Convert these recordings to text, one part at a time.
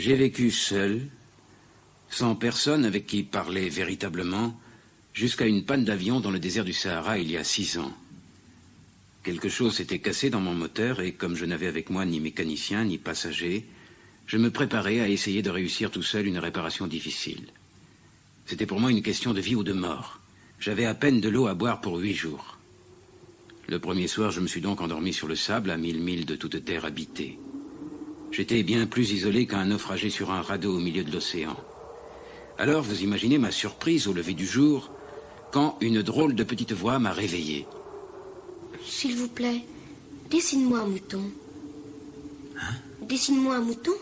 J'ai vécu seul, sans personne avec qui parler véritablement, jusqu'à une panne d'avion dans le désert du Sahara il y a 6 ans. Quelque chose s'était cassé dans mon moteur et comme je n'avais avec moi ni mécanicien ni passager, je me préparais à essayer de réussir tout seul une réparation difficile. C'était pour moi une question de vie ou de mort. J'avais à peine de l'eau à boire pour 8 jours. Le premier soir, je me suis donc endormi sur le sable à 1000 milles de toute terre habitée. J'étais bien plus isolé qu'un naufragé sur un radeau au milieu de l'océan. Alors, vous imaginez ma surprise au lever du jour, quand une drôle de petite voix m'a réveillé. S'il vous plaît, dessine-moi un mouton. Hein? Dessine-moi un mouton.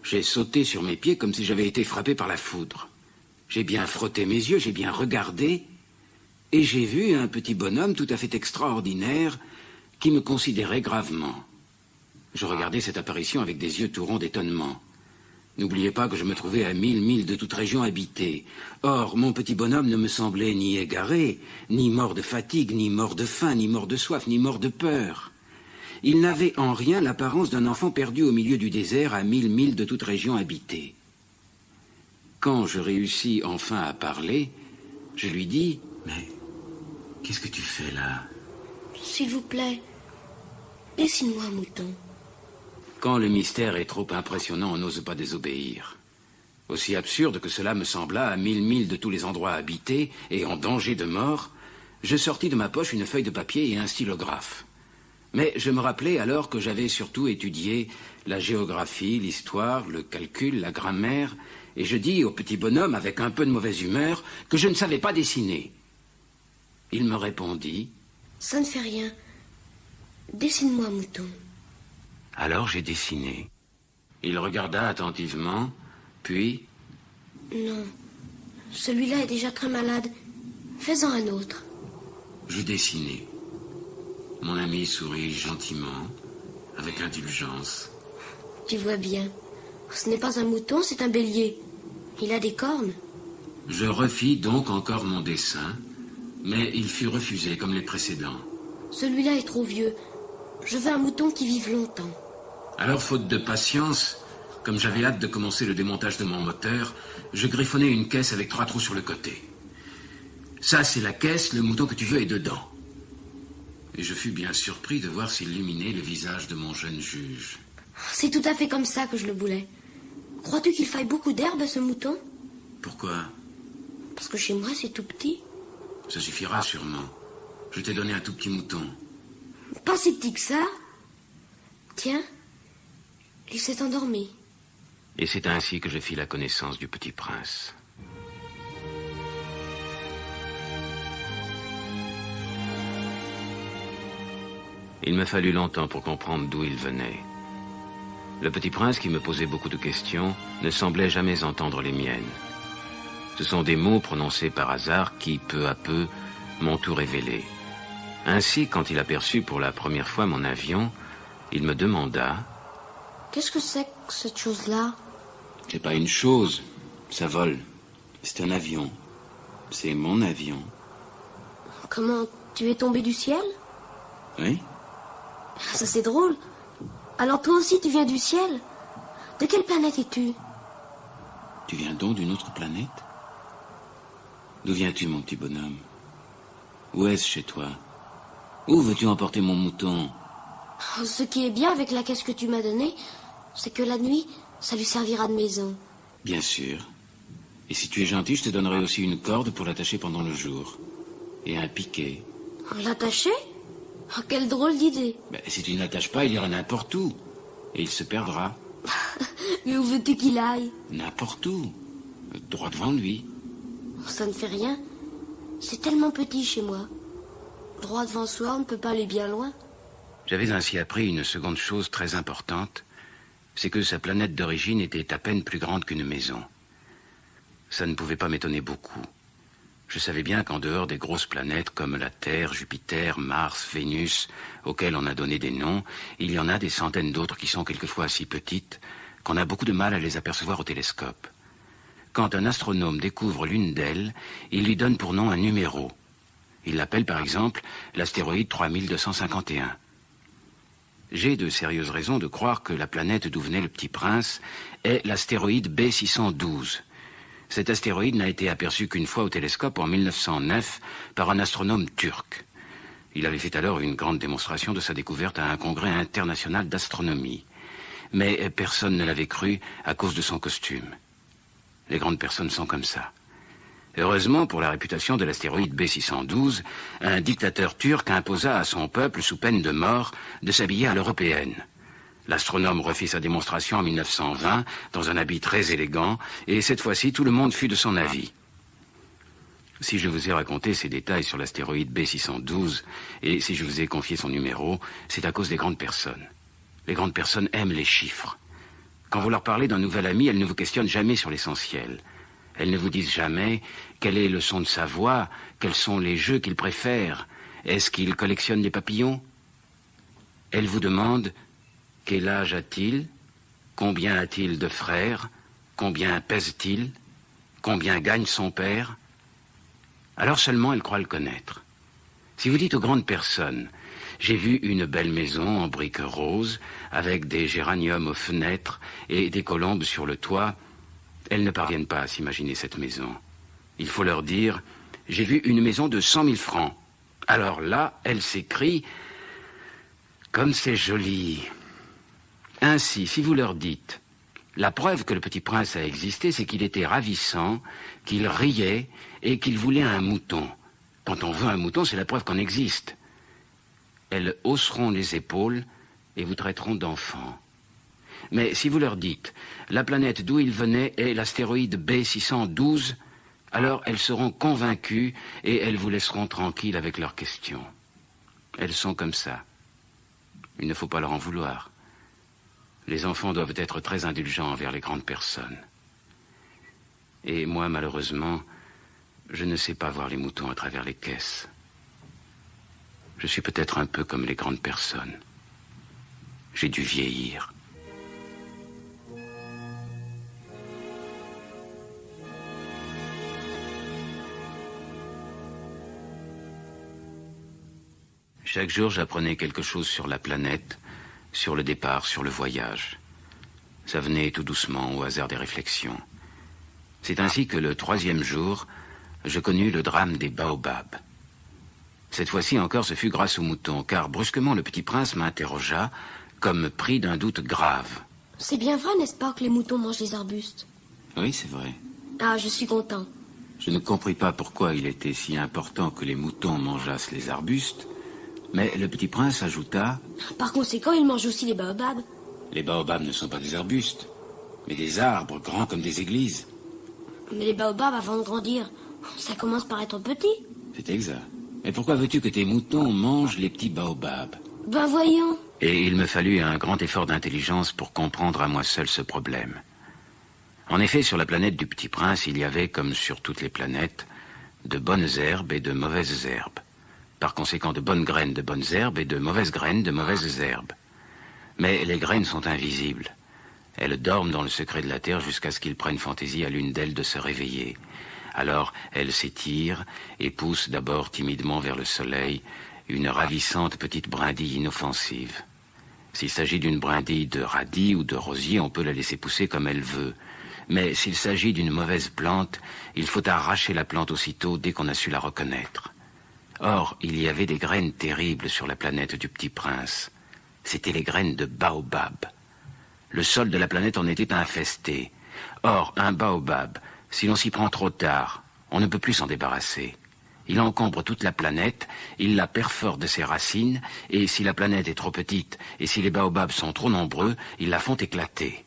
J'ai sauté sur mes pieds comme si j'avais été frappé par la foudre. J'ai bien frotté mes yeux, j'ai bien regardé, et j'ai vu un petit bonhomme tout à fait extraordinaire qui me considérait gravement. Je regardais cette apparition avec des yeux tout ronds d'étonnement. N'oubliez pas que je me trouvais à 1000 milles de toute région habitée. Or, mon petit bonhomme ne me semblait ni égaré, ni mort de fatigue, ni mort de faim, ni mort de soif, ni mort de peur. Il n'avait en rien l'apparence d'un enfant perdu au milieu du désert à 1000 milles de toute région habitée. Quand je réussis enfin à parler, je lui dis « Mais qu'est-ce que tu fais là ?» S'il vous plaît, dessine-moi un mouton. Quand le mystère est trop impressionnant, on n'ose pas désobéir. Aussi absurde que cela me sembla, à 1000 milles de tous les endroits habités et en danger de mort, je sortis de ma poche une feuille de papier et un stylographe. Mais je me rappelais alors que j'avais surtout étudié la géographie, l'histoire, le calcul, la grammaire, et je dis au petit bonhomme, avec un peu de mauvaise humeur, que je ne savais pas dessiner. Il me répondit « Ça ne fait rien. Dessine-moi un mouton. » Alors j'ai dessiné. Il regarda attentivement, puis... Non, celui-là est déjà très malade. Fais-en un autre. Je dessinai. Mon ami sourit gentiment, avec indulgence. Tu vois bien. Ce n'est pas un mouton, c'est un bélier. Il a des cornes. Je refis donc encore mon dessin, mais il fut refusé comme les précédents. Celui-là est trop vieux. Je veux un mouton qui vive longtemps. Alors, faute de patience, comme j'avais hâte de commencer le démontage de mon moteur, je griffonnai une caisse avec 3 trous sur le côté. Ça, c'est la caisse, le mouton que tu veux est dedans. Et je fus bien surpris de voir s'illuminer le visage de mon jeune juge. C'est tout à fait comme ça que je le voulais. Crois-tu qu'il faille beaucoup d'herbe à ce mouton? Pourquoi? Parce que chez moi, c'est tout petit. Ça suffira sûrement. Je t'ai donné un tout petit mouton. Pas si petit que ça. Tiens, il s'est endormi. Et c'est ainsi que je fis la connaissance du petit prince. Il me fallut longtemps pour comprendre d'où il venait. Le petit prince, qui me posait beaucoup de questions, ne semblait jamais entendre les miennes. Ce sont des mots prononcés par hasard qui, peu à peu, m'ont tout révélé. Ainsi, quand il aperçut pour la première fois mon avion, il me demanda... Qu'est-ce que c'est que cette chose-là? C'est pas une chose, ça vole. C'est un avion. C'est mon avion. Comment, tu es tombé du ciel? Oui. Ça, c'est drôle. Alors toi aussi, tu viens du ciel? De quelle planète es-tu? Tu viens donc d'une autre planète? D'où viens-tu, mon petit bonhomme? Où est-ce chez toi? Où veux-tu emporter mon mouton? Ce qui est bien avec la caisse que tu m'as donnée, c'est que la nuit, ça lui servira de maison. Bien sûr. Et si tu es gentil, je te donnerai aussi une corde pour l'attacher pendant le jour. Et un piquet. L'attacher? Oh, quelle drôle d'idée. Ben, si tu ne l'attaches pas, il ira n'importe où. Et il se perdra. Mais où veux-tu qu'il aille? N'importe où. Droit devant lui. Ça ne fait rien. C'est tellement petit chez moi. Droit devant soi, on ne peut pas aller bien loin. J'avais ainsi appris une seconde chose très importante, c'est que sa planète d'origine était à peine plus grande qu'une maison. Ça ne pouvait pas m'étonner beaucoup. Je savais bien qu'en dehors des grosses planètes comme la Terre, Jupiter, Mars, Vénus, auxquelles on a donné des noms, il y en a des centaines d'autres qui sont quelquefois si petites qu'on a beaucoup de mal à les apercevoir au télescope. Quand un astronome découvre l'une d'elles, il lui donne pour nom un numéro. Il l'appelle par exemple l'astéroïde 3251. j'ai de sérieuses raisons de croire que la planète d'où venait le Petit Prince est l'astéroïde B612. Cet astéroïde n'a été aperçu qu'une fois au télescope en 1909 par un astronome turc. Il avait fait alors une grande démonstration de sa découverte à un congrès international d'astronomie. Mais personne ne l'avait cru à cause de son costume. Les grandes personnes sont comme ça. Heureusement, pour la réputation de l'astéroïde B612, un dictateur turc imposa à son peuple, sous peine de mort, de s'habiller à l'européenne. L'astronome refit sa démonstration en 1920, dans un habit très élégant, et cette fois-ci, tout le monde fut de son avis. Si je vous ai raconté ces détails sur l'astéroïde B612, et si je vous ai confié son numéro, c'est à cause des grandes personnes. Les grandes personnes aiment les chiffres. Quand vous leur parlez d'un nouvel ami, elles ne vous questionnent jamais sur l'essentiel. Elles ne vous disent jamais quel est le son de sa voix, quels sont les jeux qu'il préfère, est-ce qu'il collectionne des papillons. Elles vous demandent quel âge a-t-il, combien a-t-il de frères, combien pèse-t-il, combien gagne son père. Alors seulement elles croient le connaître. Si vous dites aux grandes personnes « J'ai vu une belle maison en briques roses, avec des géraniums aux fenêtres et des colombes sur le toit », elles ne parviennent pas à s'imaginer cette maison. Il faut leur dire « J'ai vu une maison de 100 000 francs ». Alors là, elles s'écrient « Comme c'est joli ». Ainsi, si vous leur dites « La preuve que le Petit Prince a existé, c'est qu'il était ravissant, qu'il riait et qu'il voulait un mouton. Quand on veut un mouton, c'est la preuve qu'on existe. » Elles hausseront les épaules et vous traiteront d'enfant. Mais si vous leur dites « La planète d'où il venait est l'astéroïde B612 », alors elles seront convaincues et elles vous laisseront tranquille avec leurs questions. Elles sont comme ça. Il ne faut pas leur en vouloir. Les enfants doivent être très indulgents envers les grandes personnes. Et moi, malheureusement, je ne sais pas voir les moutons à travers les caisses. Je suis peut-être un peu comme les grandes personnes. J'ai dû vieillir. Chaque jour, j'apprenais quelque chose sur la planète, sur le départ, sur le voyage. Ça venait tout doucement, au hasard des réflexions. C'est ainsi que le 3e jour, je connus le drame des baobabs. Cette fois-ci encore, ce fut grâce aux moutons, car brusquement le Petit Prince m'interrogea, comme pris d'un doute grave. C'est bien vrai, n'est-ce pas, que les moutons mangent les arbustes? Oui, c'est vrai. Ah, je suis content. Je ne compris pas pourquoi il était si important que les moutons mangeassent les arbustes, mais le Petit Prince ajouta... Par conséquent, ils mangent aussi les baobabs. Les baobabs ne sont pas des arbustes, mais des arbres grands comme des églises. Mais les baobabs, avant de grandir, ça commence par être petit. C'est exact. Mais pourquoi veux-tu que tes moutons mangent les petits baobabs? Ben voyons. Et il me fallut un grand effort d'intelligence pour comprendre à moi seul ce problème. En effet, sur la planète du Petit Prince, il y avait, comme sur toutes les planètes, de bonnes herbes et de mauvaises herbes. Par conséquent, de bonnes graines de bonnes herbes et de mauvaises graines de mauvaises herbes. Mais les graines sont invisibles. Elles dorment dans le secret de la terre jusqu'à ce qu'il prenne fantaisie à l'une d'elles de se réveiller. Alors, elles s'étirent et poussent d'abord timidement vers le soleil une ravissante petite brindille inoffensive. S'il s'agit d'une brindille de radis ou de rosier, on peut la laisser pousser comme elle veut. Mais s'il s'agit d'une mauvaise plante, il faut arracher la plante aussitôt dès qu'on a su la reconnaître. Or, il y avait des graines terribles sur la planète du Petit Prince. C'étaient les graines de baobab. Le sol de la planète en était infesté. Or, un baobab, si l'on s'y prend trop tard, on ne peut plus s'en débarrasser. Il encombre toute la planète, il la perfore de ses racines, et si la planète est trop petite, et si les baobabs sont trop nombreux, ils la font éclater.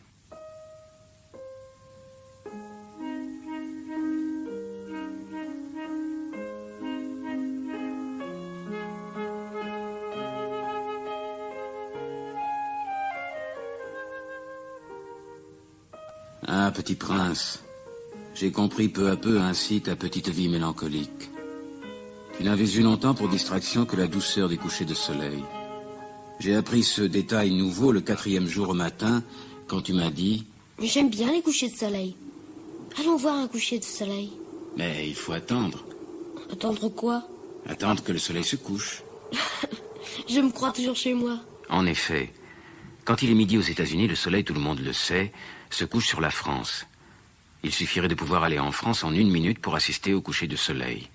Ah, Petit Prince, j'ai compris peu à peu ainsi ta petite vie mélancolique. Tu n'avais eu longtemps pour distraction que la douceur des couchers de soleil. J'ai appris ce détail nouveau le 4e jour au matin, quand tu m'as dit... J'aime bien les couchers de soleil. Allons voir un coucher de soleil. Mais il faut attendre. Attendre quoi? Attendre que le soleil se couche. Je me crois toujours chez moi. En effet, quand il est midi aux États-Unis, le soleil, tout le monde le sait, se couche sur la France. Il suffirait de pouvoir aller en France en 1 minute pour assister au coucher du soleil.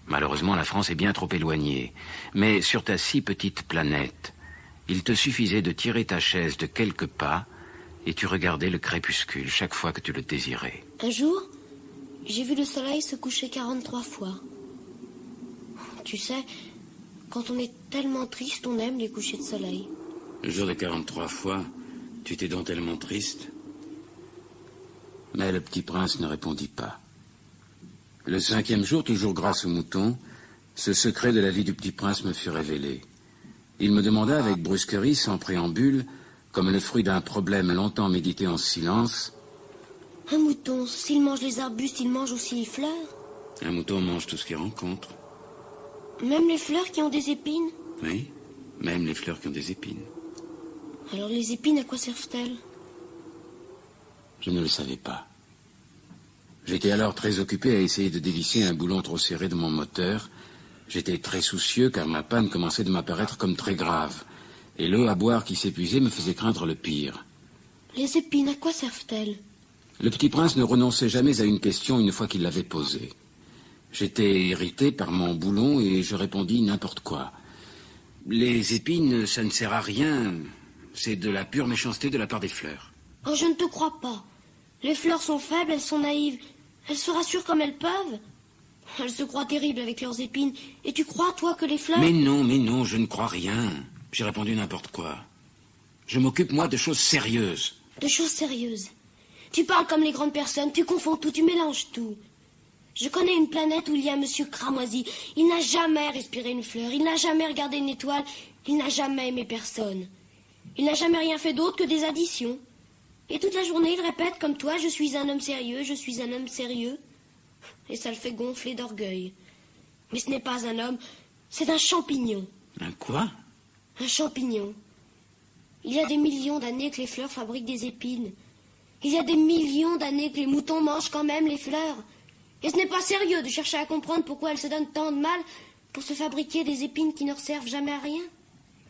Malheureusement, la France est bien trop éloignée. Mais sur ta si petite planète, il te suffisait de tirer ta chaise de quelques pas et tu regardais le crépuscule chaque fois que tu le désirais. Un jour, j'ai vu le soleil se coucher 43 fois. Tu sais, quand on est tellement triste, on aime les couchers de soleil. Le jour de 43 fois, tu étais donc tellement triste. Mais le petit prince ne répondit pas. Le 5e jour, toujours grâce au mouton, ce secret de la vie du petit prince me fut révélé. Il me demanda avec brusquerie, sans préambule, comme le fruit d'un problème longtemps médité en silence. Un mouton, s'il mange les arbustes, il mange aussi les fleurs? Un mouton mange tout ce qu'il rencontre. Même les fleurs qui ont des épines? Oui, même les fleurs qui ont des épines. Alors les épines, à quoi servent-elles? Je ne le savais pas. J'étais alors très occupé à essayer de dévisser un boulon trop serré de mon moteur. J'étais très soucieux car ma panne commençait de m'apparaître comme très grave. Et l'eau à boire qui s'épuisait me faisait craindre le pire. Les épines, à quoi servent-elles? Le petit prince ne renonçait jamais à une question une fois qu'il l'avait posée. J'étais irrité par mon boulon et je répondis n'importe quoi. Les épines, ça ne sert à rien. C'est de la pure méchanceté de la part des fleurs. Oh, je ne te crois pas. Les fleurs sont faibles, elles sont naïves. Elles se rassurent comme elles peuvent. Elles se croient terribles avec leurs épines. Et tu crois, toi, que les fleurs... Mais non, je ne crois rien. J'ai répondu n'importe quoi. Je m'occupe, moi, de choses sérieuses. De choses sérieuses. Tu parles comme les grandes personnes, tu confonds tout, tu mélanges tout. Je connais une planète où il y a un monsieur cramoisi. Il n'a jamais respiré une fleur, il n'a jamais regardé une étoile, il n'a jamais aimé personne. Il n'a jamais rien fait d'autre que des additions. Et toute la journée, il répète comme toi, je suis un homme sérieux, je suis un homme sérieux. Et ça le fait gonfler d'orgueil. Mais ce n'est pas un homme, c'est un champignon. Un quoi? Un champignon. Il y a des millions d'années que les fleurs fabriquent des épines. Il y a des millions d'années que les moutons mangent quand même les fleurs. Et ce n'est pas sérieux de chercher à comprendre pourquoi elles se donnent tant de mal pour se fabriquer des épines qui ne servent jamais à rien.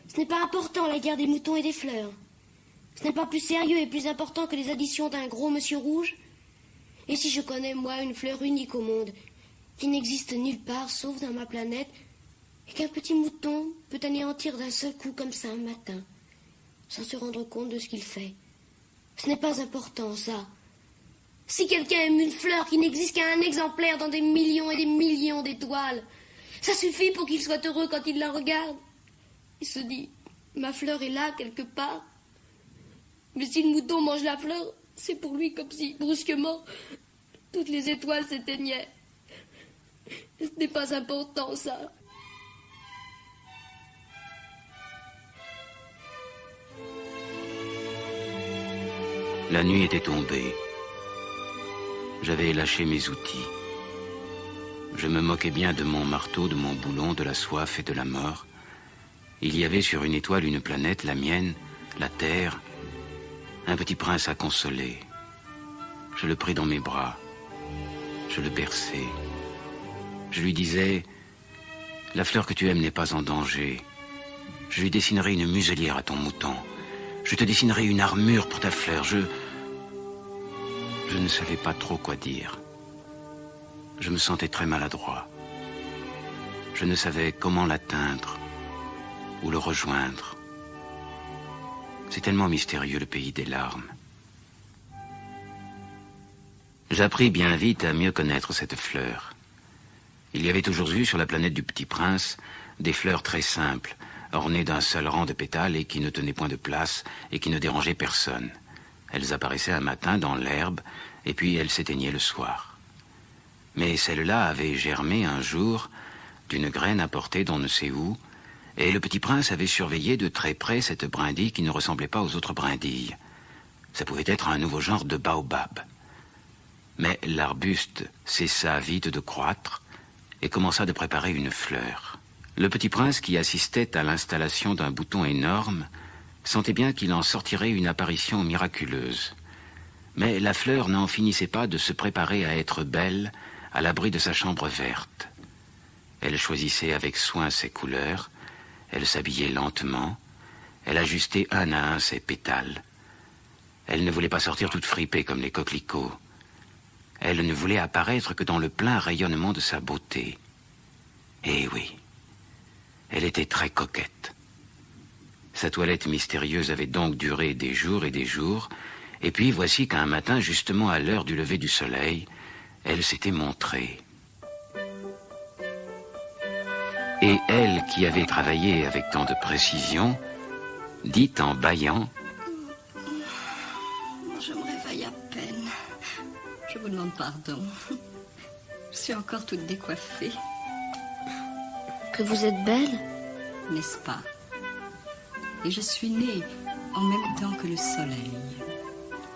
Ce n'est pas important, la guerre des moutons et des fleurs. Ce n'est pas plus sérieux et plus important que les additions d'un gros monsieur rouge. Et si je connais, moi, une fleur unique au monde, qui n'existe nulle part sauf dans ma planète, et qu'un petit mouton peut anéantir d'un seul coup comme ça un matin, sans se rendre compte de ce qu'il fait. Ce n'est pas important, ça. Si quelqu'un aime une fleur qui n'existe qu'un exemplaire dans des millions et des millions d'étoiles, ça suffit pour qu'il soit heureux quand il la regarde. Il se dit, ma fleur est là quelque part. Mais si le mouton mange la fleur, c'est pour lui comme si, brusquement, toutes les étoiles s'éteignaient. Ce n'est pas important, ça. La nuit était tombée. J'avais lâché mes outils. Je me moquais bien de mon marteau, de mon boulon, de la soif et de la mort. Il y avait sur une étoile une planète, la mienne, la Terre, un petit prince à consoler. Je le pris dans mes bras. Je le berçai. Je lui disais, la fleur que tu aimes n'est pas en danger. Je lui dessinerai une muselière à ton mouton. Je te dessinerai une armure pour ta fleur. Je ne savais pas trop quoi dire. Je me sentais très maladroit. Je ne savais comment l'atteindre ou le rejoindre. C'est tellement mystérieux, le pays des larmes. J'appris bien vite à mieux connaître cette fleur. Il y avait toujours eu sur la planète du Petit Prince des fleurs très simples, ornées d'un seul rang de pétales et qui ne tenaient point de place et qui ne dérangeaient personne. Elles apparaissaient un matin dans l'herbe et puis elles s'éteignaient le soir. Mais celle-là avait germé un jour d'une graine apportée d'on ne sait où, et le Petit Prince avait surveillé de très près cette brindille qui ne ressemblait pas aux autres brindilles. Ça pouvait être un nouveau genre de baobab. Mais l'arbuste cessa vite de croître et commença de préparer une fleur. Le Petit Prince, qui assistait à l'installation d'un bouton énorme, sentait bien qu'il en sortirait une apparition miraculeuse. Mais la fleur n'en finissait pas de se préparer à être belle à l'abri de sa chambre verte. Elle choisissait avec soin ses couleurs, elle s'habillait lentement, Elle ajustait un à un ses pétales. Elle ne voulait pas sortir toute fripée comme les coquelicots. Elle ne voulait apparaître que dans le plein rayonnement de sa beauté. Eh oui, elle était très coquette. Sa toilette mystérieuse avait donc duré des jours, et puis voici qu'un matin, justement à l'heure du lever du soleil, elle s'était montrée. Et elle, qui avait travaillé avec tant de précision, dit en bâillant: Je me réveille à peine. Je vous demande pardon. Je suis encore toute décoiffée. Que vous êtes belle? N'est-ce pas? Et je suis née en même temps que le soleil.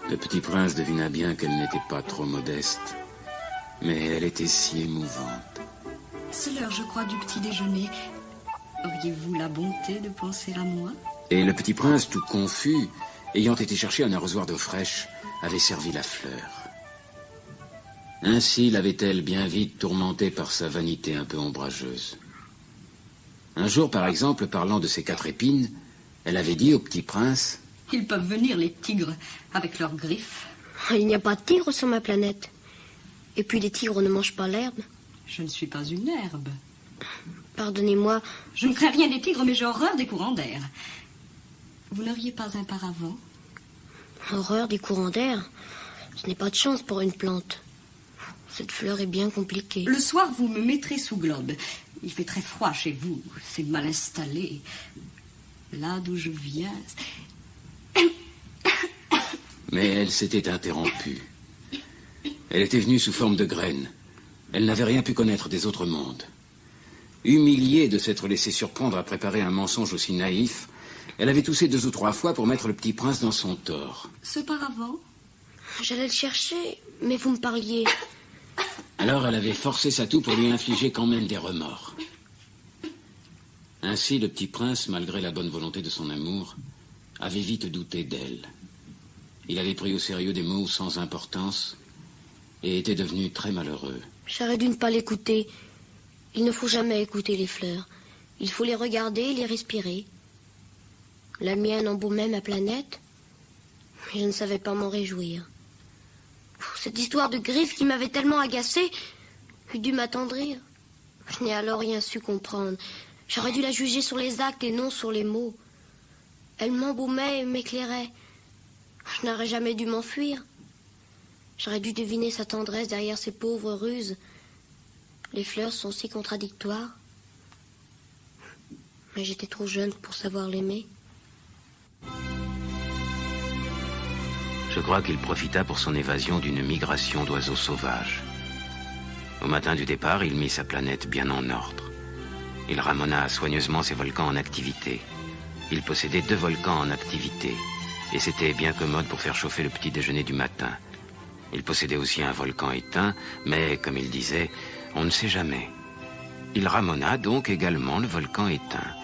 Le petit prince devina bien qu'elle n'était pas trop modeste, mais elle était si émouvante. C'est l'heure, je crois, du petit déjeuner. Auriez-vous la bonté de penser à moi? Et le petit prince, tout confus, ayant été chercher un arrosoir d'eau fraîche, avait servi la fleur. Ainsi l'avait-elle bien vite tourmentée par sa vanité un peu ombrageuse. Un jour, par exemple, parlant de ses 4 épines, elle avait dit au petit prince: Ils peuvent venir, les tigres, avec leurs griffes. Il n'y a pas de tigres sur ma planète. Et puis les tigres ne mangent pas l'herbe. Je ne suis pas une herbe. Pardonnez-moi. Je ne crains rien des tigres, mais j'ai horreur des courants d'air. Vous n'auriez pas un paravent? Horreur des courants d'air? Ce n'est pas de chance pour une plante. Cette fleur est bien compliquée. Le soir, vous me mettrez sous globe. Il fait très froid chez vous. C'est mal installé. Là d'où je viens... Mais elle s'était interrompue. Elle était venue sous forme de graine. Elle n'avait rien pu connaître des autres mondes. Humiliée de s'être laissée surprendre à préparer un mensonge aussi naïf, elle avait toussé 2 ou 3 fois pour mettre le petit prince dans son tort. Ce paravent? J'allais le chercher, mais vous me parliez. Alors elle avait forcé sa toux pour lui infliger quand même des remords. Ainsi, le petit prince, malgré la bonne volonté de son amour, avait vite douté d'elle. Il avait pris au sérieux des mots sans importance et était devenu très malheureux. J'aurais dû ne pas l'écouter. Il ne faut jamais écouter les fleurs. Il faut les regarder et les respirer. La mienne embaumait ma planète, mais je ne savais pas m'en réjouir. Cette histoire de griffes qui m'avait tellement agacée eût dû m'attendrir. Je n'ai alors rien su comprendre. J'aurais dû la juger sur les actes et non sur les mots. Elle m'embaumait et m'éclairait. Je n'aurais jamais dû m'enfuir. J'aurais dû deviner sa tendresse derrière ses pauvres ruses. Les fleurs sont si contradictoires. Mais j'étais trop jeune pour savoir l'aimer. Je crois qu'il profita pour son évasion d'une migration d'oiseaux sauvages. Au matin du départ, il mit sa planète bien en ordre. Il ramena soigneusement ses volcans en activité. Il possédait 2 volcans en activité, et c'était bien commode pour faire chauffer le petit déjeuner du matin. Il possédait aussi un volcan éteint, mais, comme il disait, on ne sait jamais. Il ramena donc également le volcan éteint.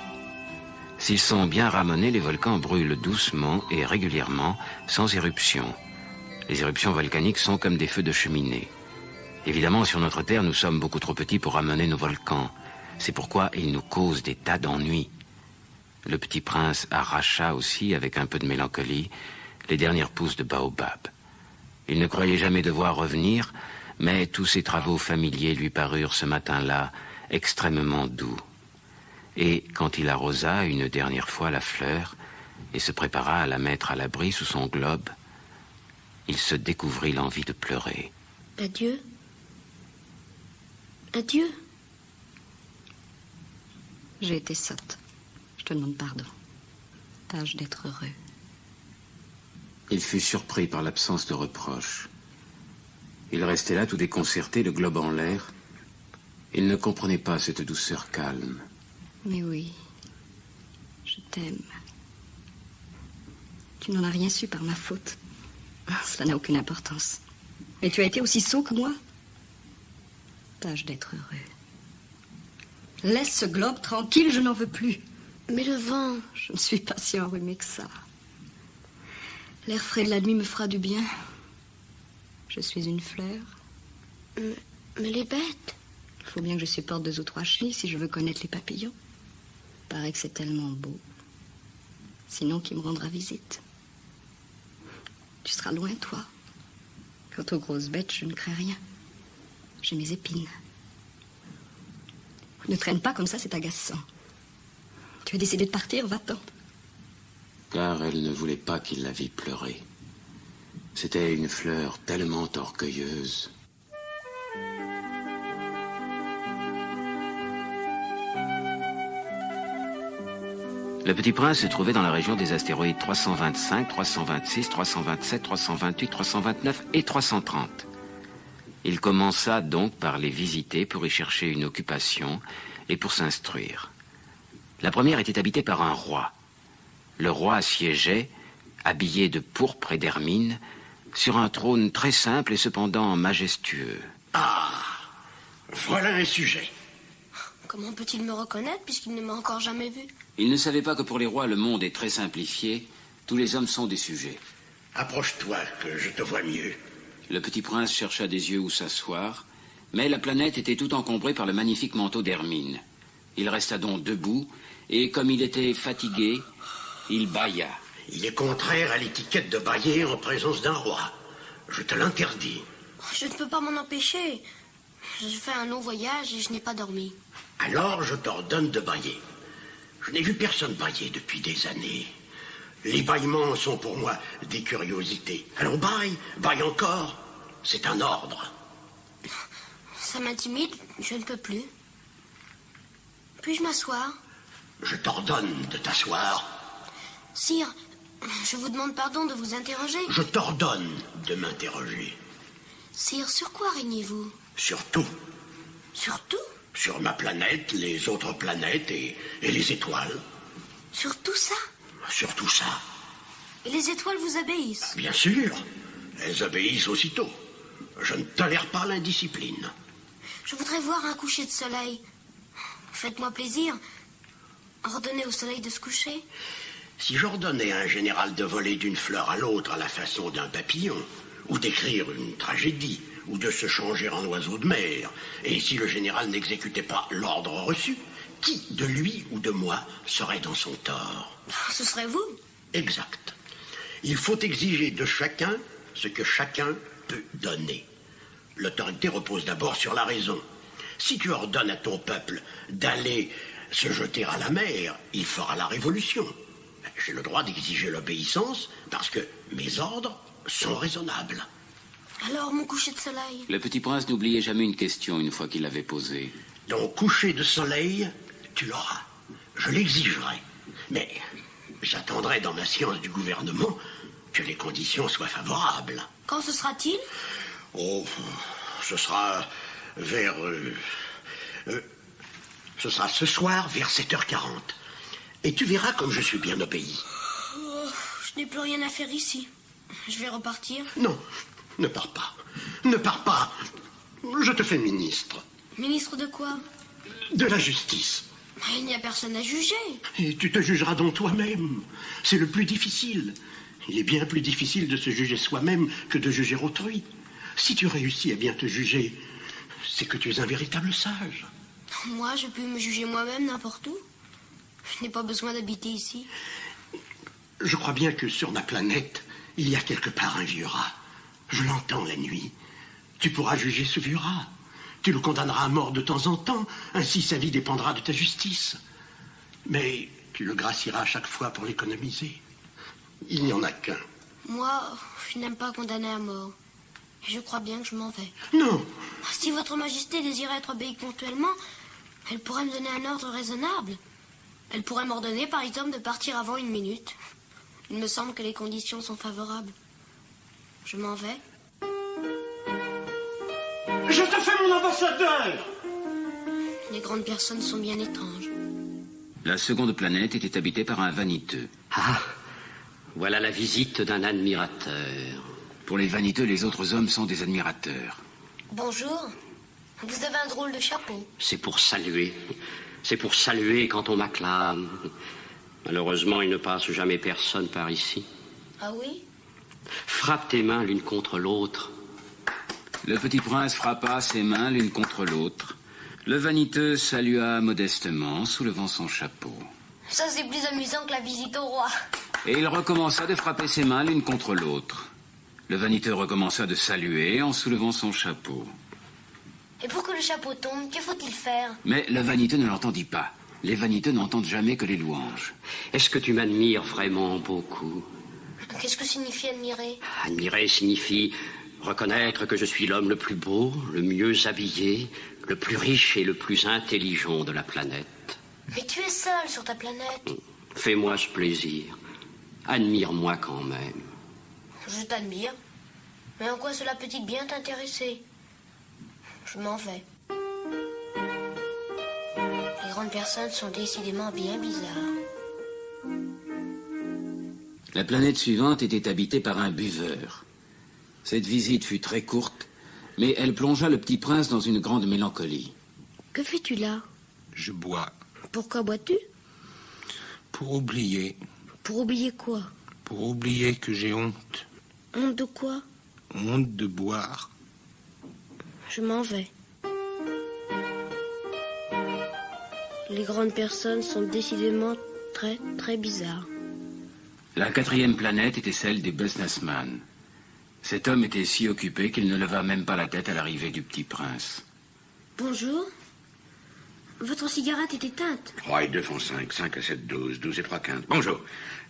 S'ils sont bien ramenés, les volcans brûlent doucement et régulièrement, sans éruption. Les éruptions volcaniques sont comme des feux de cheminée. Évidemment, sur notre Terre, nous sommes beaucoup trop petits pour ramener nos volcans. C'est pourquoi ils nous causent des tas d'ennuis. Le petit prince arracha aussi, avec un peu de mélancolie, les dernières pousses de baobab. Il ne croyait jamais devoir revenir, mais tous ses travaux familiers lui parurent ce matin-là extrêmement doux. Et quand il arrosa une dernière fois la fleur et se prépara à la mettre à l'abri sous son globe, il se découvrit l'envie de pleurer. Adieu. Adieu. J'ai été sotte. Je te demande pardon. Tâche d'être heureux. Il fut surpris par l'absence de reproche. Il restait là tout déconcerté, le globe en l'air. Il ne comprenait pas cette douceur calme. Mais oui, je t'aime. Tu n'en as rien su par ma faute. Cela n'a aucune importance. Et tu as été aussi sot que moi. Tâche d'être heureux. Laisse ce globe tranquille, je n'en veux plus. Mais le vent... Je ne suis pas si enrhumée que ça. L'air frais de la nuit me fera du bien. Je suis une fleur. Mais les bêtes... Il faut bien que je supporte 2 ou 3 chenilles si je veux connaître les papillons. Paraît que c'est tellement beau. Sinon, qui me rendra visite? Tu seras loin, toi. Quant aux grosses bêtes, je ne crains rien. J'ai mes épines. Ne traîne pas comme ça, c'est agaçant. Tu as décidé de partir, va-t'en. Car elle ne voulait pas qu'il la vît pleurer. C'était une fleur tellement orgueilleuse. Le Petit Prince se trouvait dans la région des astéroïdes 325, 326, 327, 328, 329 et 330. Il commença donc par les visiter pour y chercher une occupation et pour s'instruire. La première était habitée par un roi. Le roi siégeait, habillé de pourpre et d'hermine, sur un trône très simple et cependant majestueux. Ah, voilà un sujet. Comment peut-il me reconnaître puisqu'il ne m'a encore jamais vu? Il ne savait pas que pour les rois, le monde est très simplifié. Tous les hommes sont des sujets. Approche-toi, que je te vois mieux. Le Petit Prince chercha des yeux où s'asseoir, mais la planète était tout encombrée par le magnifique manteau d'hermine. Il resta donc debout, et comme il était fatigué, il bâilla. Il est contraire à l'étiquette de bâiller en présence d'un roi. Je te l'interdis. Je ne peux pas m'en empêcher. Je fais un long voyage et je n'ai pas dormi. Alors je t'ordonne de bâiller. Je n'ai vu personne bâiller depuis des années. Les bâillements sont pour moi des curiosités. Alors bâille encore. C'est un ordre. Ça m'intimide, je ne peux plus. Puis-je m'asseoir? Je t'ordonne de t'asseoir. Sire, je vous demande pardon de vous interroger. Je t'ordonne de m'interroger. Sire, sur quoi régnez-vous? Sur tout. Sur tout? Sur ma planète, les autres planètes et les étoiles. Sur tout ça? Sur tout ça. Et les étoiles vous obéissent? Bien sûr. Elles obéissent aussitôt. Je ne tolère pas l'indiscipline. Je voudrais voir un coucher de soleil. Faites-moi plaisir. Ordonnez au soleil de se coucher. Si j'ordonnais à un général de voler d'une fleur à l'autre à la façon d'un papillon, ou d'écrire une tragédie, ou de se changer en oiseau de mer, et si le général n'exécutait pas l'ordre reçu, qui, de lui ou de moi, serait dans son tort? Ce serait vous. Exact. Il faut exiger de chacun ce que chacun peut donner. L'autorité repose d'abord sur la raison. Si tu ordonnes à ton peuple d'aller se jeter à la mer, il fera la révolution. J'ai le droit d'exiger l'obéissance parce que mes ordres sont raisonnables. Alors, mon coucher de soleil? Le Petit Prince n'oubliait jamais une question une fois qu'il l'avait posée. Ton coucher de soleil, tu l'auras. Je l'exigerai. Mais j'attendrai dans ma science du gouvernement que les conditions soient favorables. Quand ce sera-t-il? Oh, ce sera vers... ce sera ce soir vers 7h40. Et tu verras comme je suis bien obéi. Oh, je n'ai plus rien à faire ici. Je vais repartir. Non, ne pars pas. Ne pars pas. Je te fais ministre. Ministre de quoi? De la justice. Il n'y a personne à juger. Et tu te jugeras donc toi-même. C'est le plus difficile. Il est bien plus difficile de se juger soi-même que de juger autrui. Si tu réussis à bien te juger, c'est que tu es un véritable sage. Moi, je peux me juger moi-même n'importe où. Je n'ai pas besoin d'habiter ici. Je crois bien que sur ma planète, il y a quelque part un vieux rat. Je l'entends la nuit. Tu pourras juger ce vieux rat. Tu le condamneras à mort de temps en temps, ainsi sa vie dépendra de ta justice. Mais tu le gracieras à chaque fois pour l'économiser. Il n'y en a qu'un. Moi, je n'aime pas condamner à mort. Et je crois bien que je m'en vais. Non. Si votre majesté désirait être obéie ponctuellement, elle pourrait me donner un ordre raisonnable. Elle pourrait m'ordonner, par exemple, de partir avant 1 minute. Il me semble que les conditions sont favorables. Je m'en vais. Je te fais mon ambassadeur! Les grandes personnes sont bien étranges. La seconde planète était habitée par un vaniteux. Ah, voilà la visite d'un admirateur. Pour les vaniteux, les autres hommes sont des admirateurs. Bonjour. Vous avez un drôle de chapeau. C'est pour saluer. C'est pour saluer quand on m'acclame. Malheureusement, il ne passe jamais personne par ici. Ah oui? Frappe tes mains l'une contre l'autre. Le Petit Prince frappa ses mains l'une contre l'autre. Le vaniteux salua modestement, soulevant son chapeau. Ça, c'est plus amusant que la visite au roi. Et il recommença de frapper ses mains l'une contre l'autre. Le vaniteux recommença de saluer en soulevant son chapeau. Et pour que le chapeau tombe, que faut-il faire? Mais le vaniteux ne l'entendit pas. Les vaniteux n'entendent jamais que les louanges. Est-ce que tu m'admires vraiment beaucoup? Qu'est-ce que signifie admirer? Admirer signifie reconnaître que je suis l'homme le plus beau, le mieux habillé, le plus riche et le plus intelligent de la planète. Mais tu es seul sur ta planète. Fais-moi ce plaisir. Admire-moi quand même. Je t'admire. Mais en quoi cela peut-il bien t'intéresser? Je m'en vais. Les grandes personnes sont décidément bien bizarres. La planète suivante était habitée par un buveur. Cette visite fut très courte, mais elle plongea le petit prince dans une grande mélancolie. Que fais-tu là? Je bois. Pourquoi bois-tu? Pour oublier. Pour oublier quoi? Pour oublier que j'ai honte. Honte de quoi? Honte de boire. Je m'en vais. Les grandes personnes sont décidément très, très bizarres. La 4e planète était celle des businessmen. Cet homme était si occupé qu'il ne leva même pas la tête à l'arrivée du petit prince. Bonjour. Votre cigarette est éteinte. 3 et 2 font 5, 5 et 7, 12, 12 et 3, 15. Bonjour.